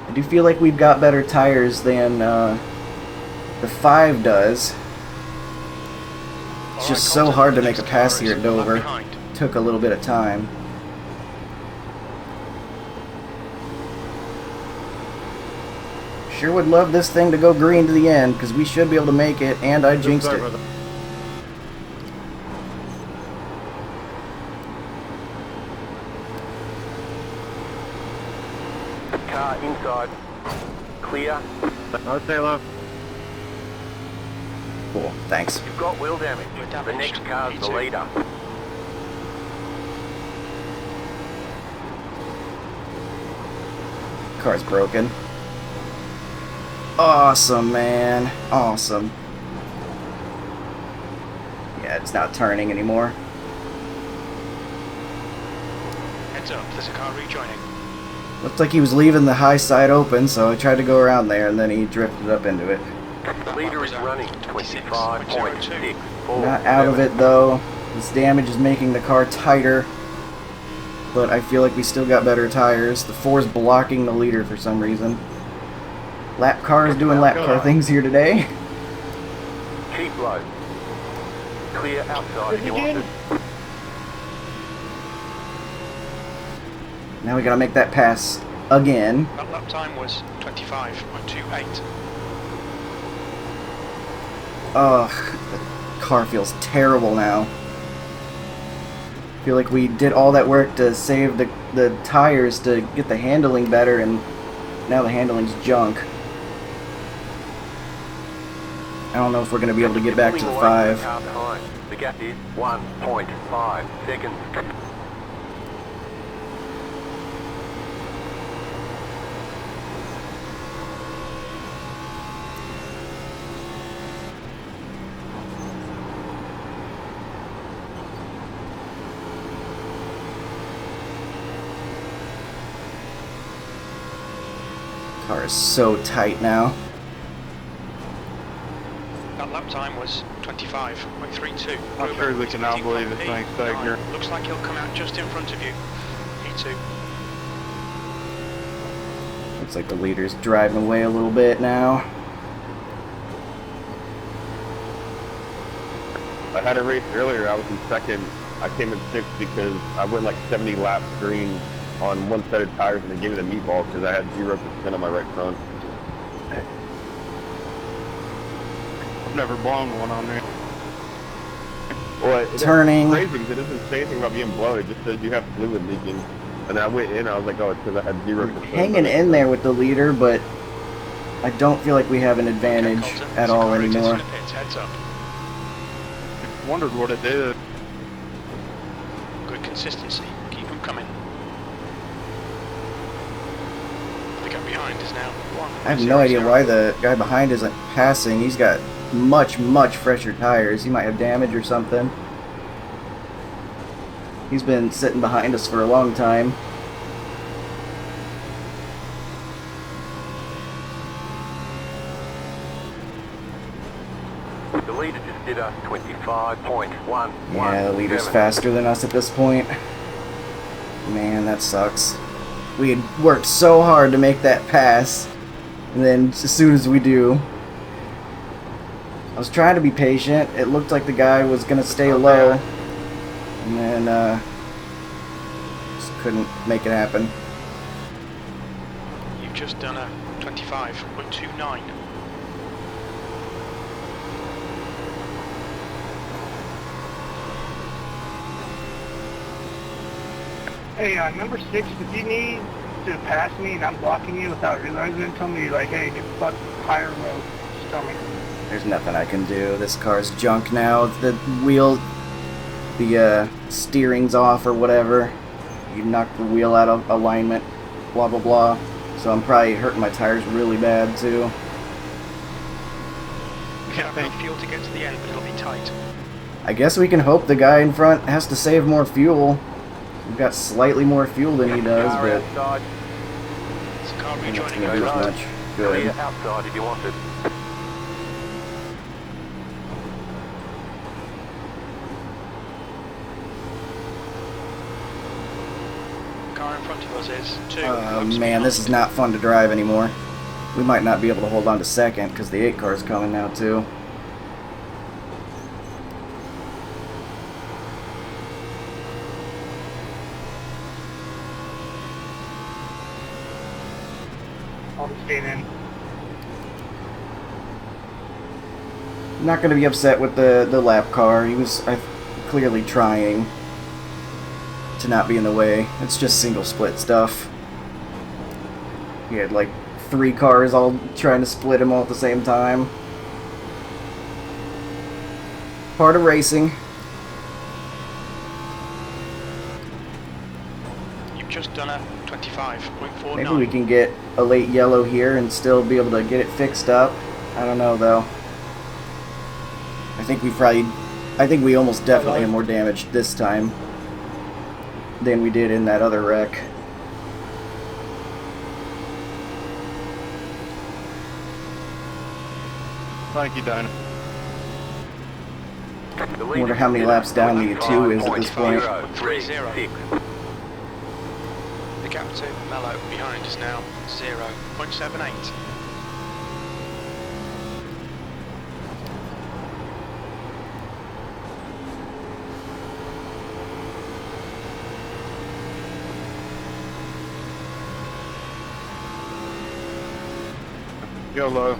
I do feel like we've got better tires than the 5 does. It's All just right, so Colton, hard the to make a next pass car here is at a lap Dover. behind. Took a little bit of time. Sure would love this thing to go green to the end, because we should be able to make it, and I jinxed it. Car inside. Clear. I'd say left. Cool, thanks. You've got wheel damage. We're The damaged. next car's the P2. leader. Car's broken. Awesome, man. Awesome. Yeah, it's not turning anymore. Heads up, there's a car rejoining. Looked like he was leaving the high side open, so I tried to go around there, and then he drifted up into it. Leader is running 25.6. Not out of it, though. This damage is making the car tighter. But I feel like we still got better tires. The 4's blocking the leader for some reason. Lap car is doing lap car things here today. Keep low. Clear outside if you want it. Now we gotta make that pass again. That lap time was 25.28. Ugh, the car feels terrible now. I feel like we did all that work to save the tires to get the handling better, and now the handling's junk. I don't know if we're going to be able to get back to the 5. The gap is 1.5 seconds. Car is so tight now. That lap time was 25.32. I truly cannot believe this thing's stagnant. Looks like he'll come out just in front of you. P2. Looks like the leader's driving away a little bit now. I had a race earlier. I was in second. I came in 6th because I went like 70 laps green on one set of tires, and they gave me the meatball because I had 0% on my right front. I've never blown one on there. Well, Turning. It's crazy because it doesn't say anything about being blown. It just says you have fluid leaking. And I went in, I was like, oh, it's because I had 0%. Hanging in there with the leader, but I don't feel like we have an advantage Okay, Colton, at there's a all car into anymore. the pits. Heads up. Wondered what it did. Good consistency. Keep them coming. The gap behind is now 1. I have no idea why the guy behind isn't passing. He's got much, much fresher tires. He might have damage or something. He's been sitting behind us for a long time. The leader just did a 25.11. Yeah, the leader's faster than us at this point. Man, that sucks. We had worked so hard to make that pass, and then as soon as we do, I was trying to be patient. It looked like the guy was gonna stay low, and then just couldn't make it happen. You've just done a 25.29. Hey, number 6, if you need to pass me and I'm blocking you without realizing it, tell me, like, hey, get fucked higher road. Just tell me. There's nothing I can do. This car's junk now. The wheel, the steering's off or whatever. You knocked the wheel out of alignment, blah blah blah. So I'm probably hurting my tires really bad too. We have enough fuel to get to the end, but it'll be tight. I guess we can hope the guy in front has to save more fuel. We've got slightly more fuel than he does, Car but outside. It's a car I think it's rejoining gonna do in as front. much Clear good. outside if you want it. Car in front of us is 2. Oh man, this is not fun to drive anymore. We might not be able to hold on to second because the 8 car is coming now too. I'll be staying in. Not going to be upset with the lap car. He was clearly trying to not be in the way. It's just single split stuff. He had like 3 cars all trying to split him all at the same time. Part of racing. You've just done a 25.49. Maybe we can get a late yellow here and still be able to get it fixed up. I don't know though. I think we almost definitely have more damage this time than we did in that other wreck. Thank you, Dana. I wonder how many laps down the 2 is at this point. 3-0. The gap to Mello behind is now 0.78. YOLO.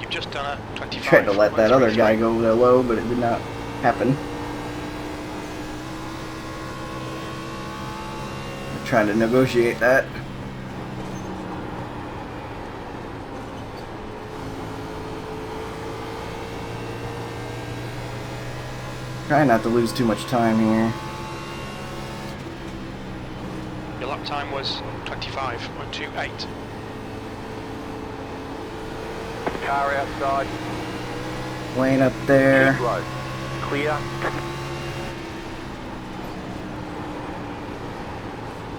You've just done a 25. Tried to let that other guy go low, but it did not happen. I'm trying to negotiate that. Trying not to lose too much time here. Your lap time was 25.28. Car outside. Lane up there. Keep low. Clear.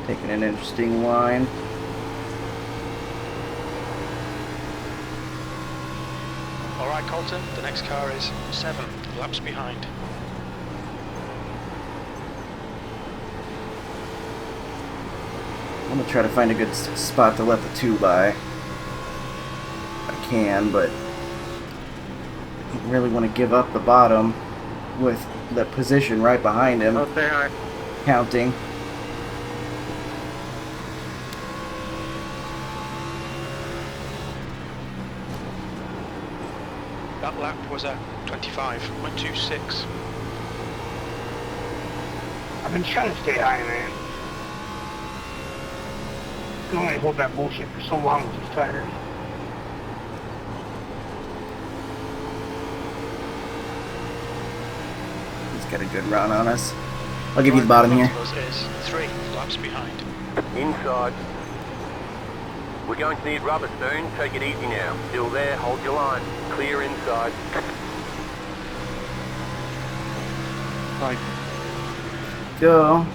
Taking an interesting line. Alright, Colton, the next car is 7 laps behind. I'm gonna try to find a good spot to let the 2 by. I can, but I don't really want to give up the bottom with the position right behind him. Oh, say hi. Counting. That lap was a 25.26. I've been trying to stay high, man. I can only hold that bullshit for so long with these tires. He's got a good run on us. I'll give you the bottom here. Is 3 laps behind. Inside. We're going to need rubber soon. Take it easy now. Still there. Hold your line. Clear inside. Thank you. Go.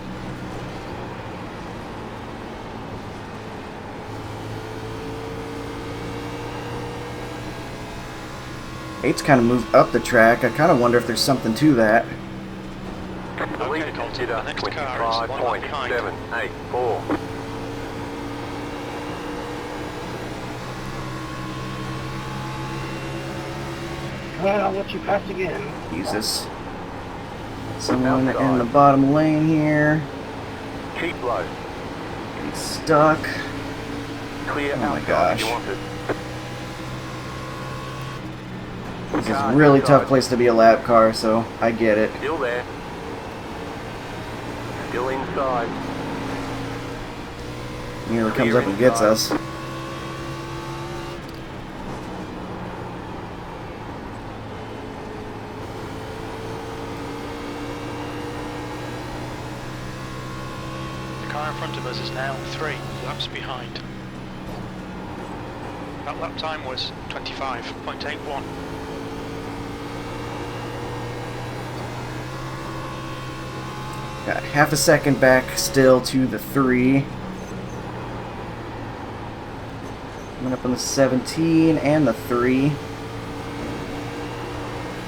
Eight's kind of moved up the track. I kind of wonder if there's something to that. The leader Colton, consider the next car is 1 lap behind. 25.784. Well, I'll let you pass again. Jesus. Someone in the bottom lane here. Keep low. Getting stuck. Clear Oh my outside gosh. if you want it. This is a really tough place to be a lap car, so I get it. Still there. Still inside. He comes up and gets us. The car in front of us is now 3 laps behind. That lap time was 25.81. Got half a second back still to the 3. Coming up on the 17 and the 3.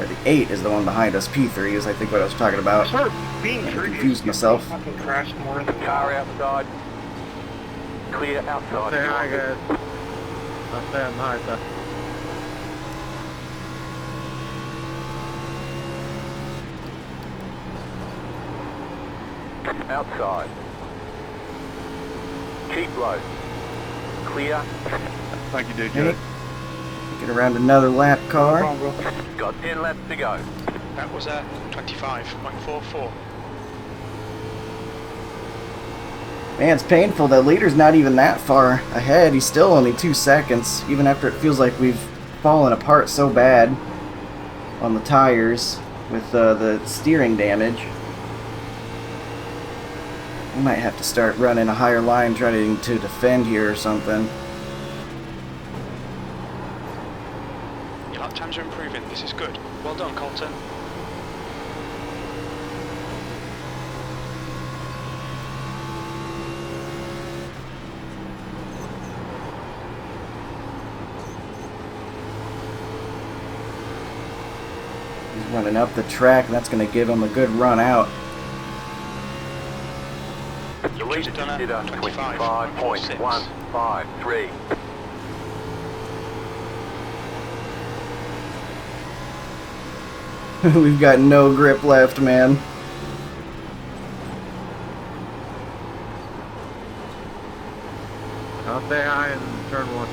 Or the 8 is the one behind us. P3 is I think what I was talking about. Sort of being I curious. confused myself. Fucking crashed more than Car outside. Clear outside. Say if you hi, want it. guys. That's nice. Outside. Keep low. Clear. Thank you, DJ. Get around another lap car. Got 10 laps to go. That was a 25.44. Man, it's painful. That leader's not even that far ahead. He's still only 2 seconds, even after it feels like we've fallen apart so bad on the tires with the steering damage. We might have to start running a higher line trying to defend here or something. Your lap times are improving. This is good. Well done, Colton. He's running up the track, and that's going to give him a good run out. The lead just done a did a 25.153. We've got no grip left, man. I'll stay high in turn 1.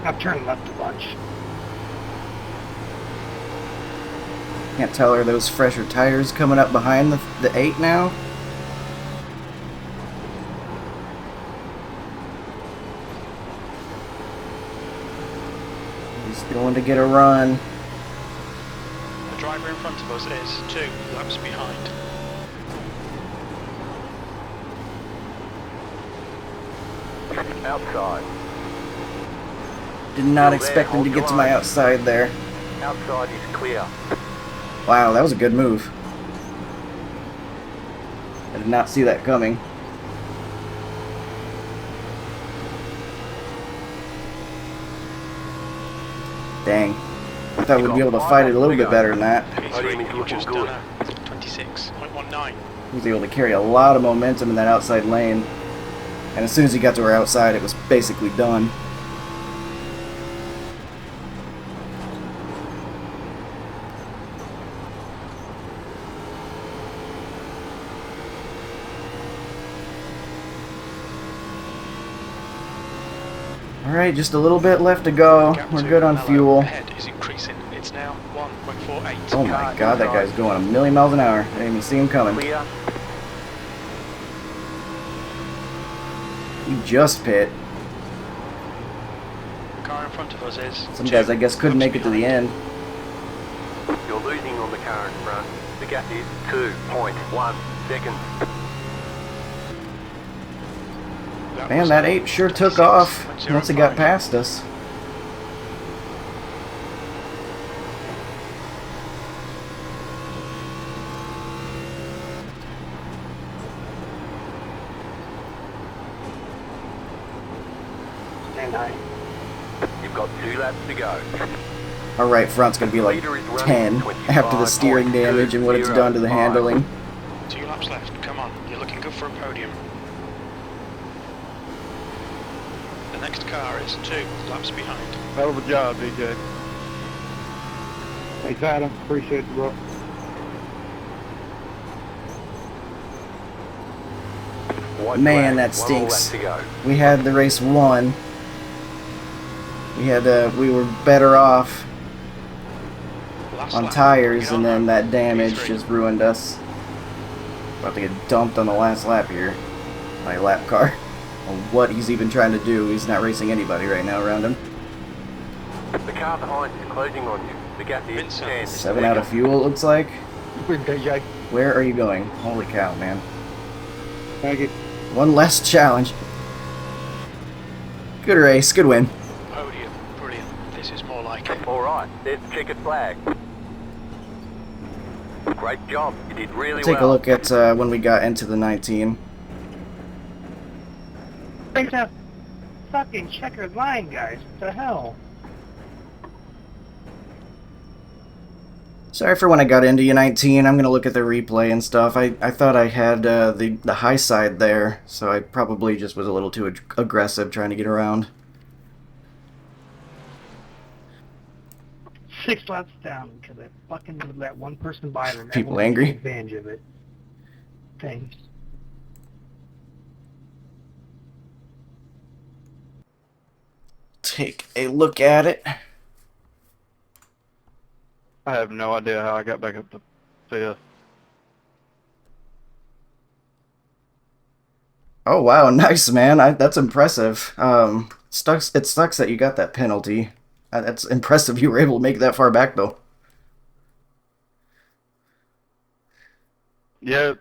I've turned left a bunch. Can't tell, are those fresher tires coming up behind the 8 now? He's going to get a run. The driver in front of us is 2 laps behind. Outside. Did not expect him to get to my outside there. Outside is clear. Wow, that was a good move. I did not see that coming. Dang. I thought we'd be able to fight it a little bit better than that. You've just done a 26.19. He was able to carry a lot of momentum in that outside lane. And as soon as he got to our outside, it was basically done. Alright, just a little bit left to go. We're good on fuel. Ahead is increasing. It's now 1.48. Oh my god, that guy's going a million miles an hour. I didn't even see him coming. Clear. He just pit. The car in front of us is Some guys, I guess, couldn't make it to the end. You're losing on the car in front. The gap is 2.1 seconds. Man, that 8 sure took off once it got past us. Stand high. You've got 2 laps to go. Our right front's going to be like 10 after the steering damage and what it's done to the handling. 2 laps left. Come on, you're looking good for a podium. The next car is 2 laps behind. Hell of a job, DJ. Thanks, Adam. Appreciate it, bro. White Man, flag, that 1 more lap stinks. to go. We had the race won. We were better off Last on lap. tires, Get on and then now. that damage P3. just ruined us. About to get dumped on the last lap here by a lap car. Or what he's even trying to do. He's not racing anybody right now around him. The car behind is closing on you. The gap is Vincent. 10. 7 out of fuel, it looks like. DJ. Where are you going? Holy cow, man. Thank you. One less challenge. Good race, good win. Podium. Brilliant. This is more like it. Alright, there's the checkered flag. Great job. You did really Take well. a look at when we got into the 19. Thanks, a fucking checkered line, guys. What the hell? Sorry for when I got into U19. I'm gonna look at the replay and stuff. I thought I had the high side there, so I probably just was a little too aggressive trying to get around. 6 laps down because I fucking let one person by them. People Everyone angry? took advantage of it. Thanks. Take a look at it. I have no idea how I got back up to 5th. Oh wow, nice man. That's impressive. It sucks that you got that penalty. That's impressive. You were able to make it that far back though. Yeah,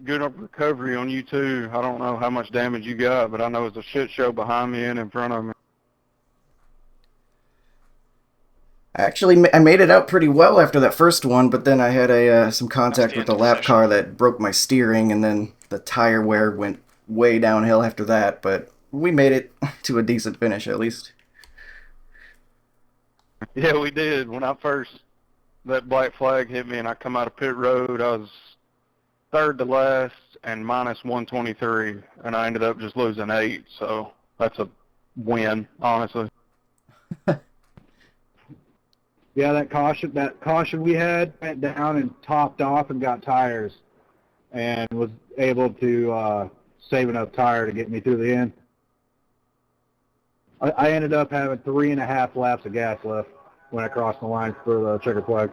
good up recovery on you too. I don't know how much damage you got, but I know it's a shit show behind me and in front of me. Actually, I made it out pretty well after that first one, but then I had some contact the with end the of the lap session. car that broke my steering, and then the tire wear went way downhill after that. But we made it to a decent finish at least. Yeah, we did. When that black flag hit me and I come out of pit road, I was third to last and minus 123, and I ended up just losing 8, so that's a win, honestly. Yeah, that caution we had went down and topped off and got tires, and was able to save enough tire to get me through the end. I ended up having 3.5 laps of gas left when I crossed the line for the checker flag.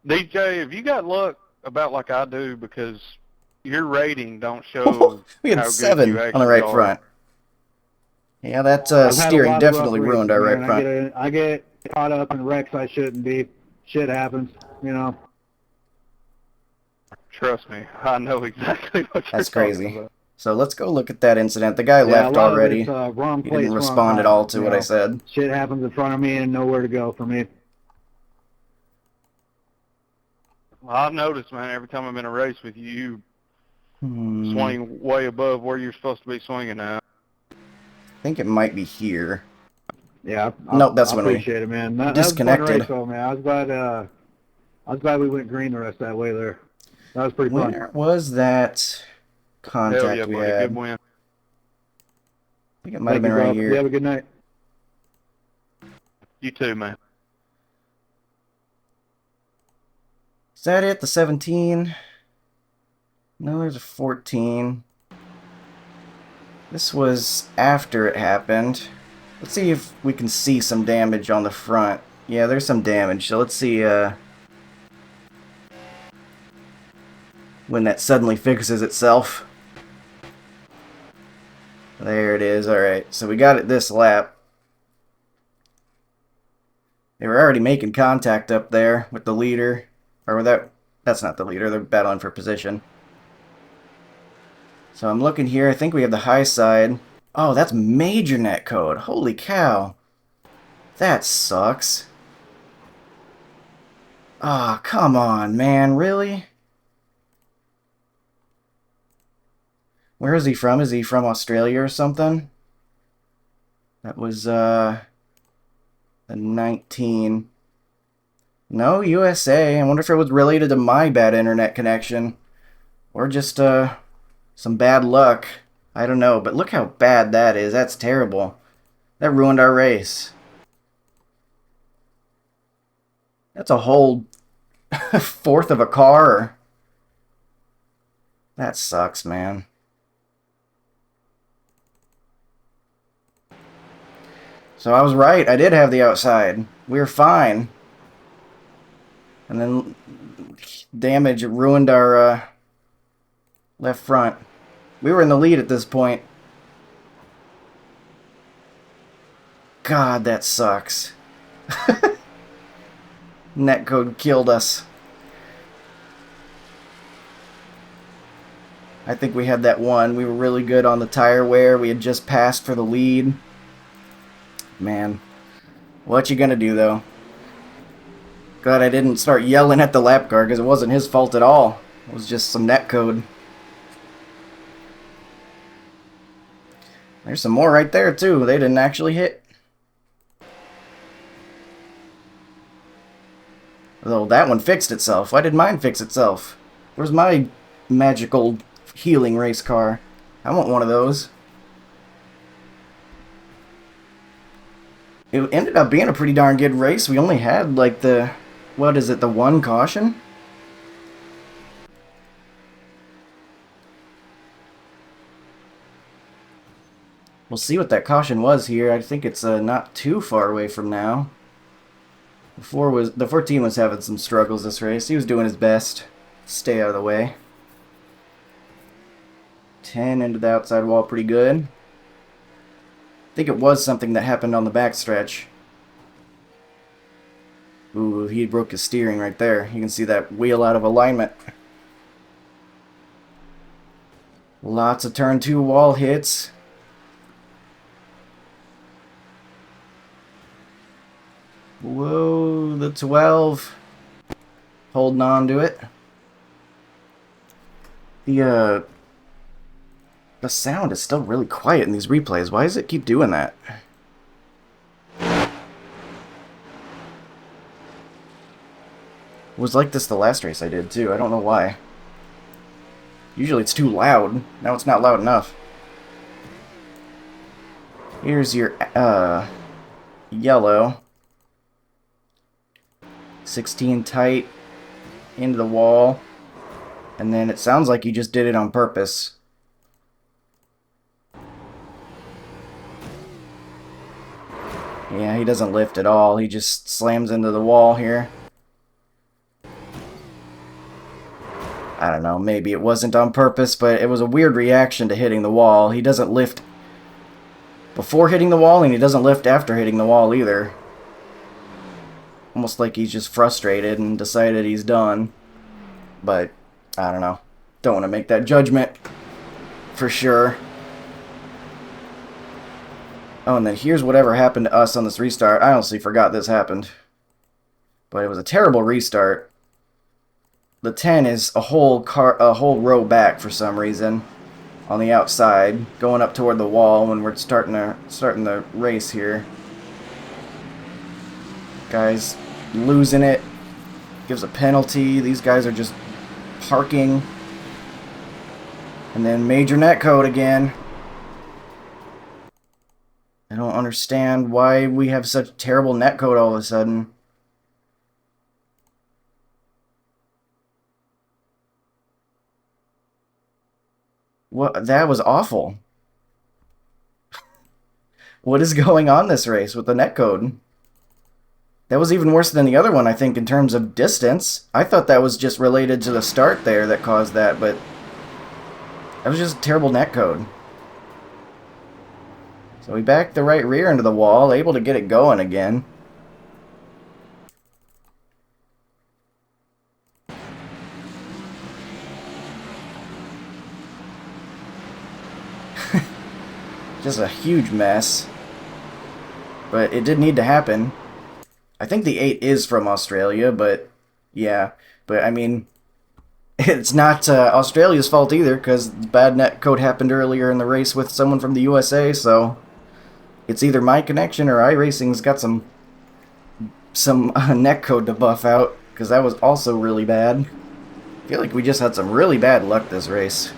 DJ, have you got luck about like I do, because your rating don't show We had how good 7 you on the actually right are. front. Yeah, that I've had a steering lot of rough definitely ruined races, our right man. front. I get caught up in wrecks I shouldn't be. Shit happens, you know. Trust me, I know exactly what you're That's talking crazy. about. So let's go look at that incident. The guy Yeah, left a lot already. of it's wrong He place, didn't wrong respond at time, all to you what I know. said. Shit happens in front of me and nowhere to go for me. I've noticed, man, every time I'm in a race with you, Hmm. swing way above where you're supposed to be swinging at. I think it might be here. Yeah, Nope, that's I when we appreciate it, man. That was a fun disconnected. race, though, man. I was glad we went green the rest of that way there. That was pretty fun. Where was that Hell contact yeah, we buddy, had? good win. I think it might have Thank been you, right bro. You here. have a good night. You too, man. Is that it? The 17? No, there's a 14. This was after it happened. Let's see if we can see some damage on the front. Yeah, there's some damage. So let's see when that suddenly fixes itself. There it is. Alright, so we got it this lap. They were already making contact up there with the leader. Or that's not the leader, they're battling for position. So I'm looking here, I think we have the high side. Oh, that's major netcode. Holy cow. That sucks. Ah, oh, come on, man, really? Where is he from? Is he from Australia or something? That was, a 19. No, USA. I wonder if it was related to my bad internet connection. Or just, some bad luck. I don't know, but look how bad that is. That's terrible. That ruined our race. That's a whole fourth of a car. That sucks, man. So I was right. I did have the outside. We were fine. And then damage ruined our left front. We were in the lead at this point. God, that sucks. Netcode killed us. I think we had that one. We were really good on the tire wear. We had just passed for the lead. Man, what you gonna do, though? Glad I didn't start yelling at the lap car, because it wasn't his fault at all. It was just some netcode. There's some more right there, too. They didn't actually hit. Although that one fixed itself. Why did mine fix itself? Where's my magical healing race car? I want one of those. It ended up being a pretty darn good race. We only had like the, what is it, the one caution? We'll see what that caution was here. I think it's not too far away from now. The 14 was having some struggles this race. He was doing his best. Stay out of the way. 10 into the outside wall pretty good. I think it was something that happened on the backstretch. Ooh, he broke his steering right there. You can see that wheel out of alignment. Lots of turn 2 wall hits. Whoa, the 12. Holding on to it. The sound is still really quiet in these replays. Why does it keep doing that? It was like this the last race I did too. I don't know why. Usually it's too loud. Now it's not loud enough. Here's your yellow. 16 tight into the wall. And then it sounds like you just did it on purpose. Yeah, he doesn't lift at all. He just slams into the wall here. I don't know, maybe it wasn't on purpose, but it was a weird reaction to hitting the wall. He doesn't lift before hitting the wall, and he doesn't lift after hitting the wall either. Almost like he's just frustrated and decided he's done. But, I don't know. Don't want to make that judgment for sure. Oh, and then here's whatever happened to us on this restart. I honestly forgot this happened. But it was a terrible restart. The 10 is a whole row back for some reason on the outside, going up toward the wall when we're starting the race here. Guys losing it. Gives a penalty. These guys are just parking. And then major netcode again. I don't understand why we have such terrible netcode all of a sudden. What? That was awful. What is going on this race with the netcode? That was even worse than the other one, I think, in terms of distance. I thought that was just related to the start there that caused that, but that was just terrible netcode. So we backed the right rear into the wall, able to get it going again. Just a huge mess. But it did need to happen. I think the 8 is from Australia, but yeah. But I mean, it's not Australia's fault either, because bad netcode happened earlier in the race with someone from the USA, so it's either my connection or iRacing's got some netcode to buff out, because that was also really bad. I feel like we just had some really bad luck this race.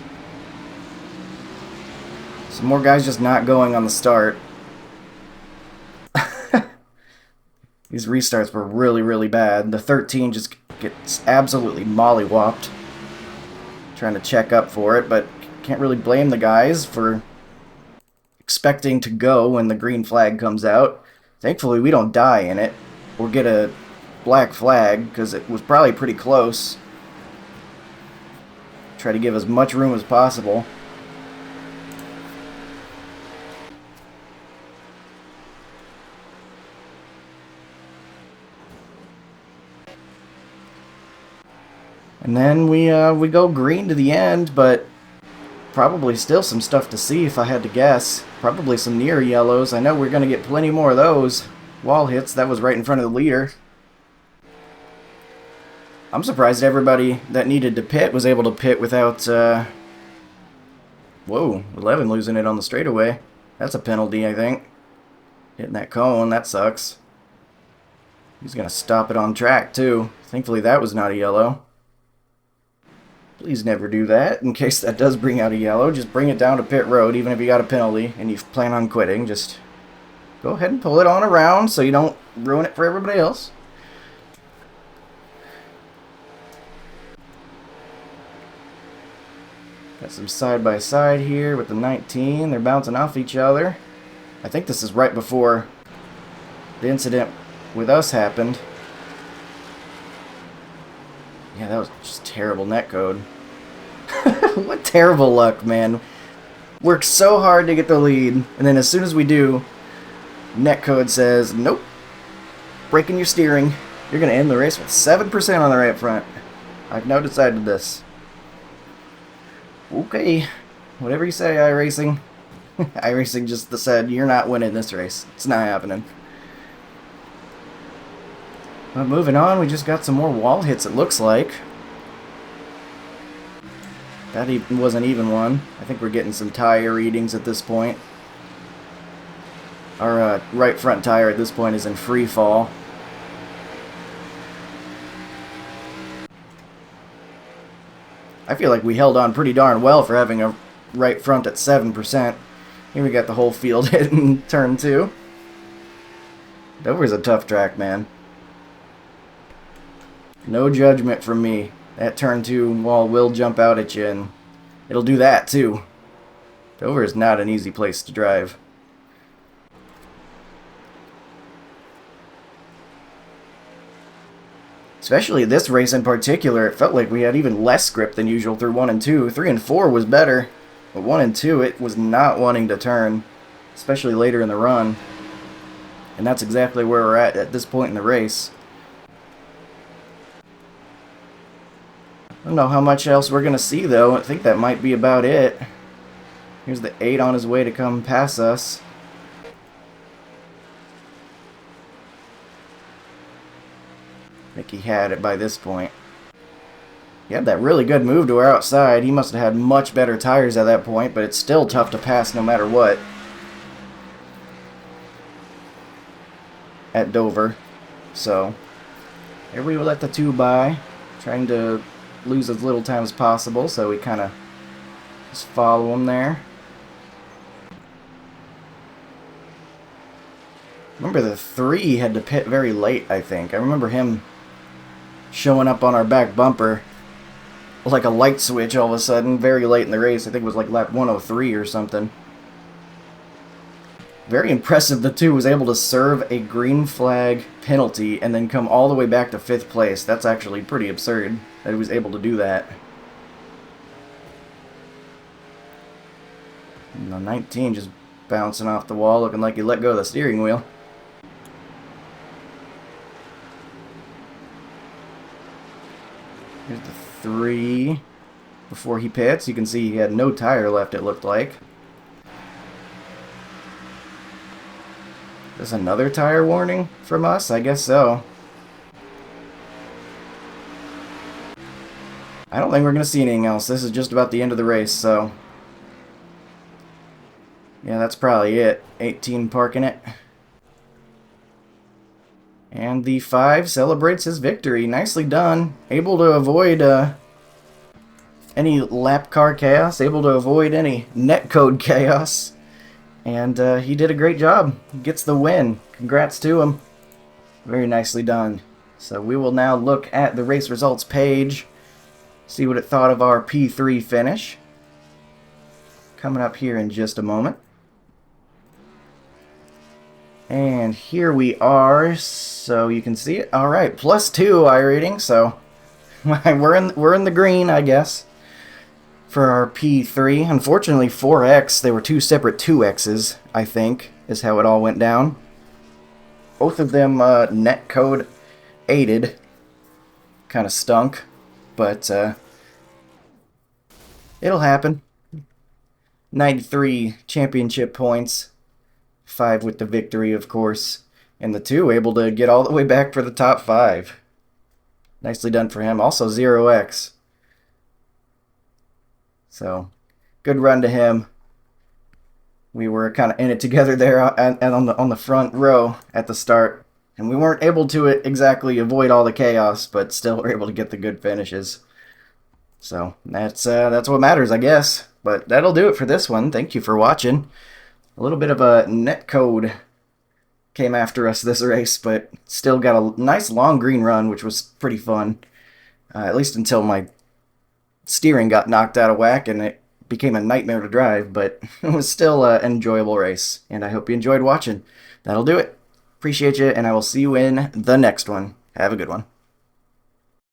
Some more guys just not going on the start. These restarts were really, really bad. The 13 just gets absolutely mollywopped. Trying to check up for it, but can't really blame the guys for expecting to go when the green flag comes out. Thankfully, we don't die in it or get a black flag, because it was probably pretty close. Try to give as much room as possible. And then we go green to the end, but probably still some stuff to see if I had to guess. Probably some near yellows. I know we're going to get plenty more of those. Wall hits, that was right in front of the leader. I'm surprised everybody that needed to pit was able to pit without, whoa, 11 losing it on the straightaway. That's a penalty, I think. Hitting that cone, that sucks. He's going to stop it on track, too. Thankfully, that was not a yellow. Please never do that. In case that does bring out a yellow, just bring it down to pit road, even if you got a penalty and you plan on quitting. Just go ahead and pull it on around so you don't ruin it for everybody else. Got some side-by-side here with the 19. They're bouncing off each other. I think this is right before the incident with us happened. Yeah, that was just terrible netcode. What terrible luck, man. Worked so hard to get the lead, and then as soon as we do, netcode says, nope, breaking your steering. You're going to end the race with 7% on the right front. I've now decided this. Okay, whatever you say, iRacing. iRacing just said, you're not winning this race. It's not happening. But moving on, we just got some more wall hits, it looks like. That even wasn't even one. I think we're getting some tire readings at this point. Our right front tire at this point is in free fall. I feel like we held on pretty darn well for having a right front at 7%. Here we got the whole field hitting turn 2. Dover's a tough track, man. No judgment from me. That turn 2 wall will jump out at you, and it'll do that too. Dover is not an easy place to drive. Especially this race in particular, it felt like we had even less grip than usual through 1 and 2. 3 and 4 was better, but 1 and 2 it was not wanting to turn, especially later in the run. And that's exactly where we're at this point in the race. I don't know how much else we're going to see, though. I think that might be about it. Here's the 8 on his way to come pass us. I think he had it by this point. He had that really good move to our outside. He must have had much better tires at that point, but it's still tough to pass no matter what. At Dover. So, here we will let the 2 by. Trying to lose as little time as possible, so we kind of just follow him there. Remember the 3 had to pit very late, I think. I remember him showing up on our back bumper like a light switch all of a sudden, very late in the race. I think it was like lap 103 or something. Very impressive the 2 was able to serve a green flag penalty and then come all the way back to 5th place. That's actually pretty absurd that he was able to do that. And the 19 just bouncing off the wall, looking like he let go of the steering wheel. Here's the 3 before he pits. You can see he had no tire left, it looked like. There's another tire warning from us? I guess so. I don't think we're going to see anything else. This is just about the end of the race, so... yeah, that's probably it. 18 parking it. And the 5 celebrates his victory. Nicely done. Able to avoid any lap car chaos. Able to avoid any netcode chaos. And he did a great job. Gets the win. Congrats to him. Very nicely done. So we will now look at the race results page. See what it thought of our P3 finish. Coming up here in just a moment. And here we are, so you can see it. All right, +2 iRating, so we're in the green, I guess, for our P3. Unfortunately, 4X, they were 2 separate 2Xs, I think, is how it all went down. Both of them netcode aided. Kind of stunk, but it'll happen. 93 championship points. 5 with the victory, of course. And the 2 able to get all the way back for the top 5. Nicely done for him. Also 0x. So, good run to him. We were kind of in it together there and on the front row at the start. And we weren't able to exactly avoid all the chaos, but still were able to get the good finishes. So that's what matters, I guess. But that'll do it for this one. Thank you for watching. A little bit of a netcode came after us this race, but still got a nice long green run, which was pretty fun. At least until my steering got knocked out of whack and it became a nightmare to drive, but it was still an enjoyable race, and I hope you enjoyed watching. That'll do it. Appreciate you, and I will see you in the next one. Have a good one.